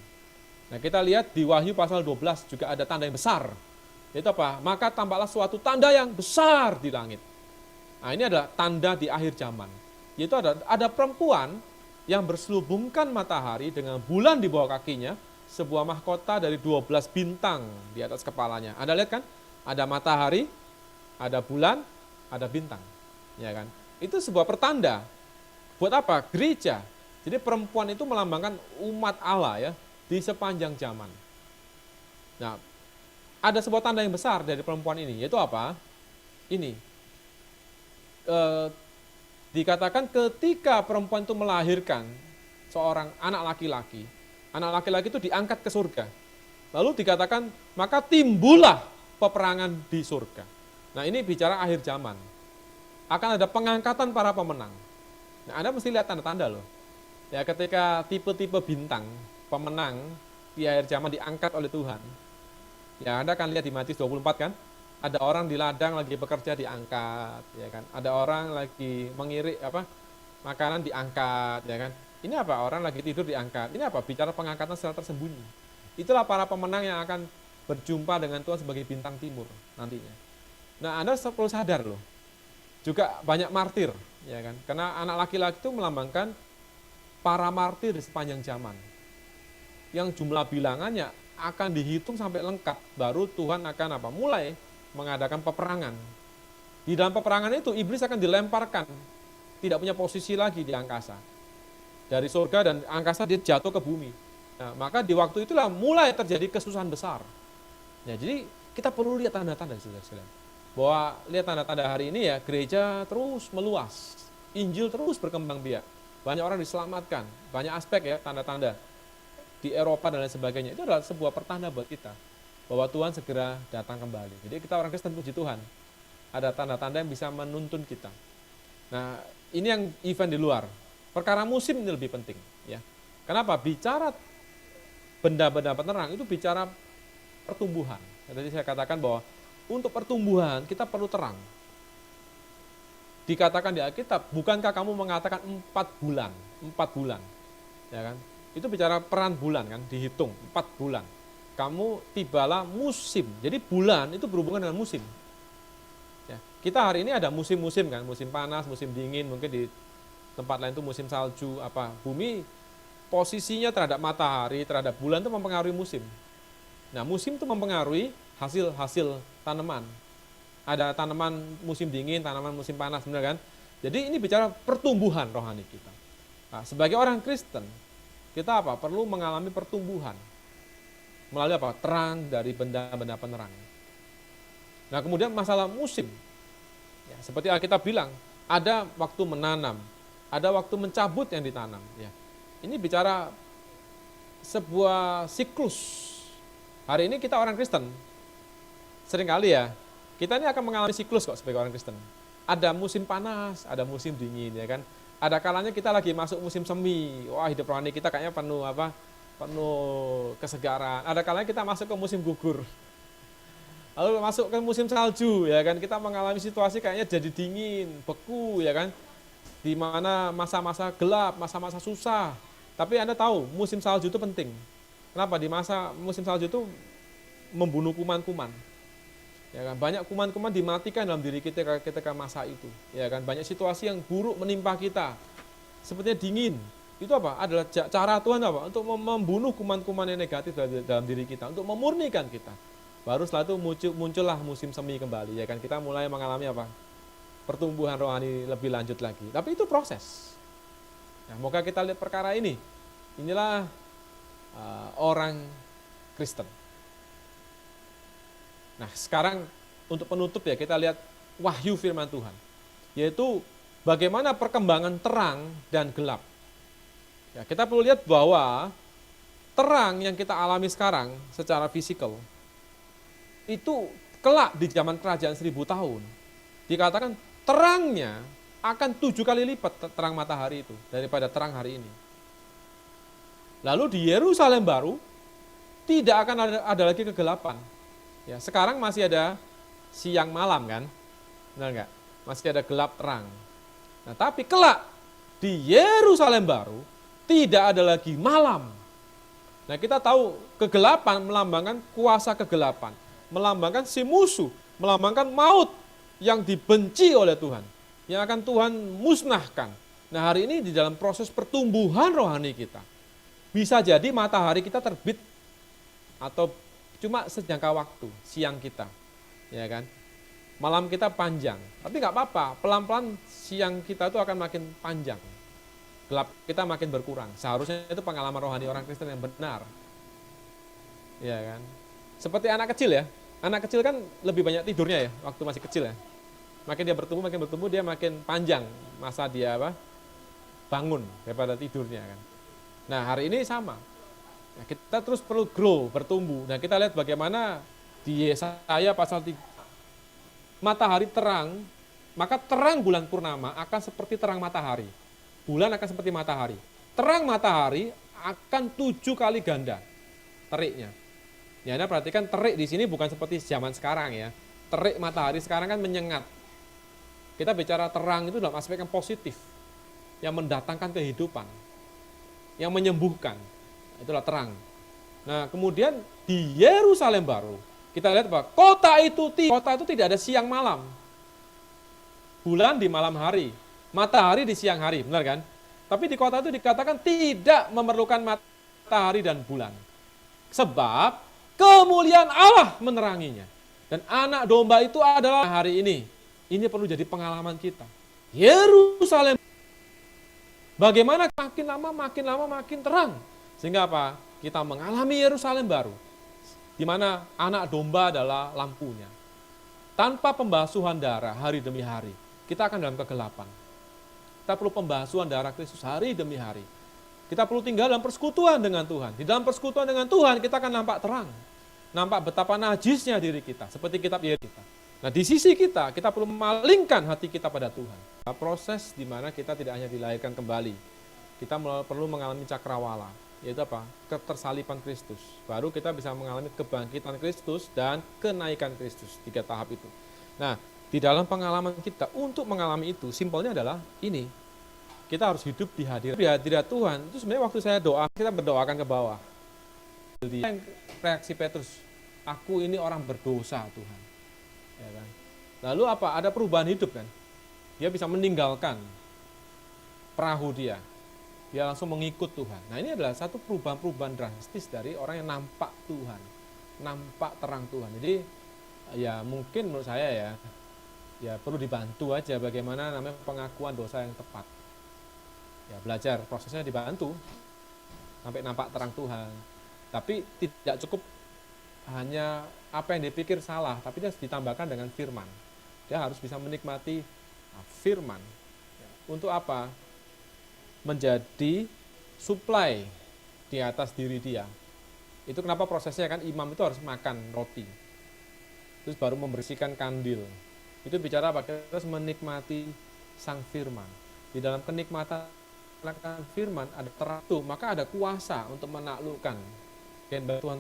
Nah, kita lihat di Wahyu pasal 12 juga ada tanda yang besar. Itu apa? Maka tampaklah suatu tanda yang besar di langit. Nah, ini adalah tanda di akhir zaman. Yaitu ada perempuan yang berselubungkan matahari dengan bulan di bawah kakinya, sebuah mahkota dari 12 bintang di atas kepalanya. Anda lihat kan? Ada matahari, ada bulan, ada bintang. Ya kan? Itu sebuah pertanda. Buat apa? Gereja. Jadi perempuan itu melambangkan umat Allah ya di sepanjang zaman. Nah, ada sebuah tanda yang besar dari perempuan ini, yaitu apa? Ini. Dikatakan ketika perempuan itu melahirkan seorang anak laki-laki itu diangkat ke surga. Lalu dikatakan, maka timbullah peperangan di surga. Nah, ini bicara akhir zaman. Akan ada pengangkatan para pemenang. Nah, Anda mesti lihat tanda-tanda loh. Ya, ketika tipe-tipe bintang pemenang di akhir zaman diangkat oleh Tuhan. Ya, Anda akan lihat di Matius 24 kan? Ada orang di ladang lagi bekerja diangkat, ya kan? Ada orang lagi mengirik makanan diangkat, ya kan? Ini apa? Orang lagi tidur diangkat. Ini apa? Bicara pengangkatan secara tersembunyi. Itulah para pemenang yang akan berjumpa dengan Tuhan sebagai bintang timur nantinya. Nah, Anda perlu sadar loh. Juga banyak martir, ya kan? Karena anak laki-laki itu melambangkan para martir di sepanjang zaman. Yang jumlah bilangannya akan dihitung sampai lengkap. Baru Tuhan akan mulai mengadakan peperangan. Di dalam peperangan itu iblis akan dilemparkan. Tidak punya posisi lagi di angkasa. Dari surga dan angkasa dia jatuh ke bumi. Nah, maka di waktu itulah mulai terjadi kesusahan besar. Ya, jadi kita perlu lihat tanda-tanda saudara-saudara. Bahwa lihat tanda-tanda hari ini ya, gereja terus meluas. Injil terus berkembang biak. Banyak orang diselamatkan, banyak aspek ya, tanda-tanda di Eropa dan lain sebagainya. Itu adalah sebuah pertanda buat kita, bahwa Tuhan segera datang kembali. Jadi kita orang Kristen, puji Tuhan, ada tanda-tanda yang bisa menuntun kita. Nah, ini yang event di luar. Perkara musim ini lebih penting. Ya. Kenapa? Bicara benda-benda penerang itu bicara pertumbuhan. Tadi saya katakan bahwa untuk pertumbuhan kita perlu terang. Dikatakan di Alkitab, bukankah kamu mengatakan 4 bulan, ya kan? Itu bicara peran bulan kan, dihitung 4 bulan. Kamu tibalah musim. Jadi bulan itu berhubungan dengan musim. Ya, kita hari ini ada musim-musim kan, musim panas, musim dingin, mungkin di tempat lain itu musim salju. Bumi posisinya terhadap matahari, terhadap bulan itu mempengaruhi musim. Nah, musim itu mempengaruhi hasil tanaman. Ada tanaman musim dingin, tanaman musim panas, benar kan? Jadi ini bicara pertumbuhan rohani kita. Nah, sebagai orang Kristen, kita perlu mengalami pertumbuhan. Melalui terang dari benda-benda penerang. Nah kemudian masalah musim, ya, seperti Alkitab bilang, ada waktu menanam, ada waktu mencabut yang ditanam. Ya. Ini bicara sebuah siklus. Hari ini kita orang Kristen, seringkali ya, kita ini akan mengalami siklus kok sebagai orang Kristen. Ada musim panas, ada musim dingin, ya kan. Ada kalanya kita lagi masuk musim semi, wah hidup rohani kita kayaknya penuh kesegaran. Ada kalanya kita masuk ke musim gugur. Lalu masuk ke musim salju, ya kan, kita mengalami situasi kayaknya jadi dingin, beku, ya kan, di mana masa-masa gelap, masa-masa susah. Tapi Anda tahu, musim salju itu penting. Kenapa? Di masa musim salju itu membunuh kuman-kuman. Ya kan, banyak kuman-kuman dimatikan dalam diri kita ketika masa itu. Ya kan, banyak situasi yang buruk menimpa kita. Sepertinya dingin. Itu apa? Adalah cara Tuhan apa? Untuk membunuh kuman-kuman yang negatif dalam diri kita, untuk memurnikan kita. Baru setelah itu muncullah musim semi kembali, ya kan, kita mulai mengalami apa? Pertumbuhan rohani lebih lanjut lagi. Tapi itu proses. Nah, moga kita lihat perkara ini. Inilah orang Kristen. Nah, sekarang untuk penutup ya, kita lihat wahyu firman Tuhan. Yaitu bagaimana perkembangan terang dan gelap. Ya, kita perlu lihat bahwa terang yang kita alami sekarang secara fisikal, itu kelak di zaman kerajaan 1000 tahun, dikatakan terangnya akan 7 kali lipat terang matahari itu daripada terang hari ini. Lalu di Yerusalem baru tidak akan ada lagi kegelapan. Ya, sekarang masih ada siang malam kan, benar nggak? Masih ada gelap terang. Nah, tapi kelak di Yerusalem baru tidak ada lagi malam. Nah, kita tahu kegelapan melambangkan kuasa kegelapan, melambangkan si musuh, melambangkan maut yang dibenci oleh Tuhan, yang akan Tuhan musnahkan. Nah, hari ini di dalam proses pertumbuhan rohani kita, bisa jadi matahari kita terbit atau cuma sejangka waktu, siang kita, ya kan? Malam kita panjang, tapi nggak apa-apa, pelan-pelan siang kita itu akan makin panjang, gelap kita makin berkurang. Seharusnya itu pengalaman rohani orang Kristen yang benar, ya kan? Seperti anak kecil ya, anak kecil kan lebih banyak tidurnya ya, waktu masih kecil ya. Makin dia bertumbuh, dia makin panjang masa dia bangun daripada tidurnya kan. Nah, hari ini sama. Nah, kita terus perlu grow, bertumbuh. Nah, kita lihat bagaimana di Yesaya pasal 3. Matahari terang, maka terang bulan purnama akan seperti terang matahari. Bulan akan seperti matahari. Terang matahari akan 7 kali ganda teriknya. Ya, Anda perhatikan terik di sini bukan seperti zaman sekarang ya. Terik matahari sekarang kan menyengat. Kita bicara terang itu dalam aspek yang positif, yang mendatangkan kehidupan, yang menyembuhkan. Itulah terang. Nah, kemudian di Yerusalem baru, kita lihat bahwa kota itu tidak ada siang malam. Bulan di malam hari, matahari di siang hari, benar kan? Tapi di kota itu dikatakan tidak memerlukan matahari dan bulan. Sebab kemuliaan Allah meneranginya. Dan anak domba itu adalah hari ini. Ini perlu jadi pengalaman kita. Yerusalem. Bagaimana makin lama makin terang. Sehingga apa? Kita mengalami Yerusalem baru. Di mana anak domba adalah lampunya. Tanpa pembasuhan darah hari demi hari, kita akan dalam kegelapan. Kita perlu pembasuhan darah Kristus hari demi hari. Kita perlu tinggal dalam persekutuan dengan Tuhan. Di dalam persekutuan dengan Tuhan, kita akan nampak terang. Nampak betapa najisnya diri kita, seperti kitab Yeremia kita. Nah, di sisi kita perlu memalingkan hati kita pada Tuhan. Proses di mana kita tidak hanya dilahirkan kembali. Kita perlu mengalami cakrawala, yaitu apa? Ketersalipan Kristus. Baru kita bisa mengalami kebangkitan Kristus dan kenaikan Kristus. 3 tahap itu. Nah, di dalam pengalaman kita untuk mengalami itu, simpelnya adalah ini. Kita harus hidup di hadirat Tuhan. Itu sebenarnya waktu saya doa, kita berdoakan ke bawah. Reaksi Petrus, aku ini orang berdosa Tuhan. Ya kan? Lalu apa? Ada perubahan hidup kan? Dia bisa meninggalkan perahu dia. Dia langsung mengikut Tuhan. Nah, ini adalah satu perubahan-perubahan drastis dari orang yang nampak Tuhan, nampak terang Tuhan. Jadi ya mungkin menurut saya ya perlu dibantu aja bagaimana namanya pengakuan dosa yang tepat. Ya belajar prosesnya dibantu sampai nampak terang Tuhan. Tapi tidak cukup hanya apa yang dipikir salah, tapi dia harus ditambahkan dengan firman. Dia harus bisa menikmati firman. Untuk apa? Menjadi supply di atas diri dia. Itu kenapa prosesnya kan imam itu harus makan roti. Terus baru membersihkan kandil. Itu bicara apa? Kita harus menikmati sang firman. Di dalam kenikmatan firman ada teratu, maka ada kuasa untuk menaklukkan dan Tuhan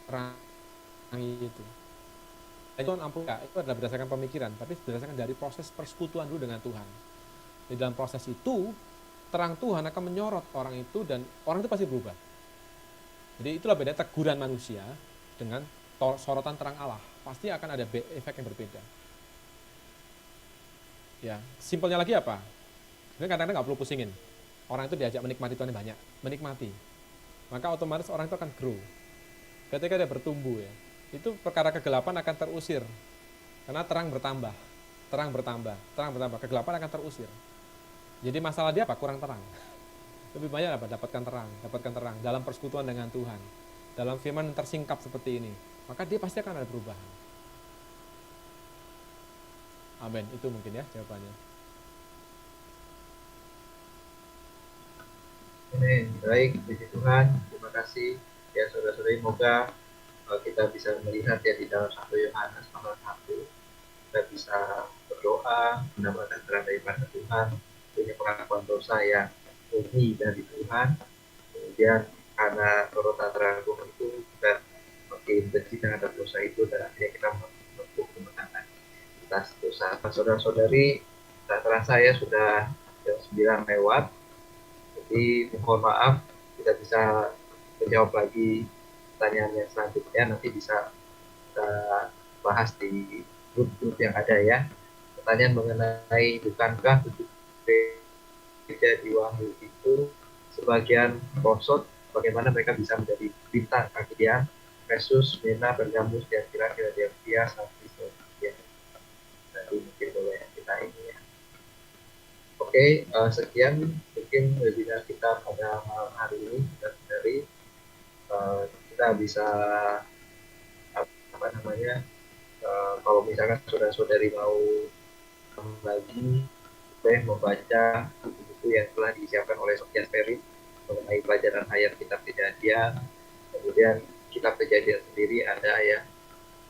terangi itu. Tuhan ampun ya, itu adalah berdasarkan pemikiran, tapi berdasarkan dari proses persekutuan dulu dengan Tuhan. Di dalam proses itu, terang Tuhan akan menyorot orang itu dan orang itu pasti berubah. Jadi itulah beda teguran manusia dengan sorotan terang Allah. Pasti akan ada efek yang berbeda. Ya, simpelnya lagi apa? Sebenarnya kadang-kadang nggak perlu pusingin. Orang itu diajak menikmati Tuhan yang banyak, menikmati. Maka otomatis orang itu akan grow. Ketika dia bertumbuh ya, itu perkara kegelapan akan terusir. Karena terang bertambah, terang bertambah, terang bertambah, kegelapan akan terusir. Jadi masalah dia apa? Kurang terang. Lebih banyak apa? Dapatkan terang dalam persekutuan dengan Tuhan. Dalam firman yang tersingkap seperti ini, maka dia pasti akan ada perubahan. Amin. Itu mungkin ya jawabannya. Amin. Baik, puji Tuhan. Terima kasih ya saudara-saudari. Semoga kita bisa melihat ya di dalam 1 Yohanes pasal 1, kita bisa berdoa, mendapatkan terang daripada Tuhan, punya pengakuan dosa yang murni dari Tuhan. Kemudian karena sorotan terang Tuhan itu kita makin benci terhadap dosa itu dan akhirnya kita menempuh kemenangan atas dosa. Saudara-saudari, tak terasa ya sudah jam 9 lewat. Jadi mohon maaf tidak bisa menjawab lagi pertanyaan yang selanjutnya, nanti bisa kita bahas di grup-grup yang ada ya. Pertanyaan mengenai bukankah tujuh gereja di Wahyu itu sebagian rosot, bagaimana mereka bisa menjadi bintang kaki Yesus, Mena, Pergamus, Tiatira, Philadelphia, Sardis, ya. Jadi mungkin boleh kita ini ya. Oke, sekian mungkin webinar kita pada malam hari ini. Dari kita bisa apa namanya, kalau misalkan saudara-saudari mau lagi boleh membaca buku-buku yang telah disiapkan oleh Sofyan Ferry mengenai pelajaran ayat kitab Kejadian, kemudian kitab Kejadian sendiri ada ya,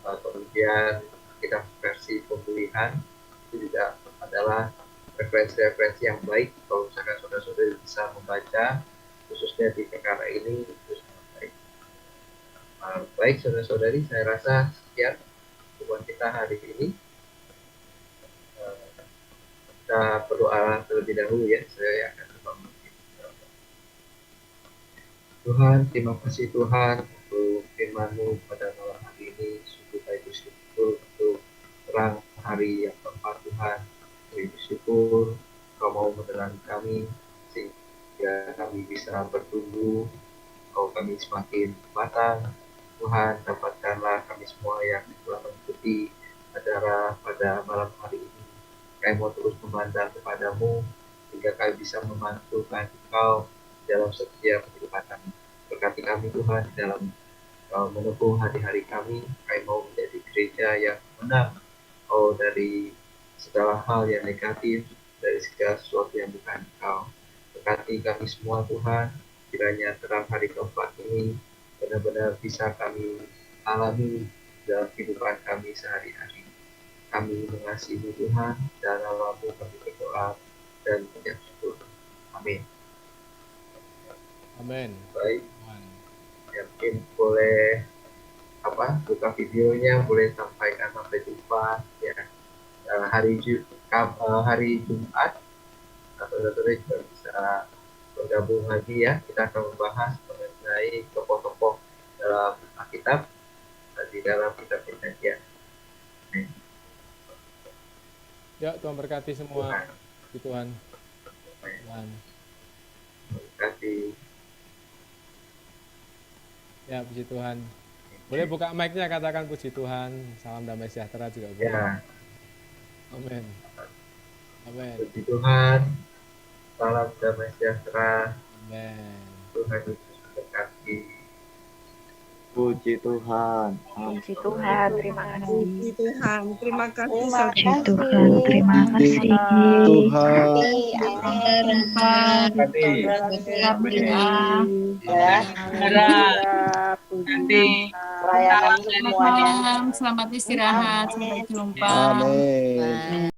kemudian kitab versi pemulihan itu juga adalah referensi-referensi yang baik kalau misalkan saudara-saudari bisa membaca khususnya di perkara ini itu sangat baik. Baik saudara-saudari, saya rasa sekian hubungan kita hari ini. Kita berdoa terlebih dahulu ya, saya akan berdoa. Tuhan, terima kasih Tuhan untuk firman-Mu pada malam hari ini. Sungguh kami bersyukur untuk terang hari yang keempat Tuhan. Kami bersyukur Kau mau menerangi kami sehingga kami bisa bertumbuh, Kau kami semakin matang. Tuhan, dapatkanlah kami semua yang telah mengikuti acara pada malam hari ini. Kami mau terus memandang kepadamu sehingga kami bisa memantulkan Engkau dalam setiap kehidupan kami. Berkati kami Tuhan dalam menempuh hari-hari kami. Kami mau menjadi gereja yang menang dari segala hal yang negatif, dari segala sesuatu yang bukan Engkau. Berkati kami semua Tuhan, kiranya terang hari keempat ini benar-benar bisa kami alami dalam kehidupan kami sehari-hari. Kami mengasihi Tuhan, dan namamu kami berdoa dan mengucap syukur. Amin. Amin. Baik, ya, mungkin boleh buka videonya, boleh sampaikan sampai jumpa ya hari Jumat, atau saudara juga bisa bergabung lagi ya. Kita akan membahas mengenai tokoh-tokoh dalam Alkitab di dalam kitab Kejadian. Ya, Tuhan berkati semua. Puji Tuhan. Tuhan. Terima kasih. Ya, puji Tuhan. Boleh buka mic-nya, katakan puji Tuhan. Salam damai sejahtera juga boleh. Ya. Amin. Amin. Puji Tuhan. Salam damai sejahtera. Amin. Tuhan Yesus memberkati. Puji Tuhan. Puji Tuhan, terima kasih. Puji Tuhan. Terima kasih Terima saudara. Puji Tuhan, terima kasih. Tuhan. Amin. Kasih. Terima Ya, kasih. Puji Rayakan semuanya. Selamat istirahat, sampai jumpa. Amin.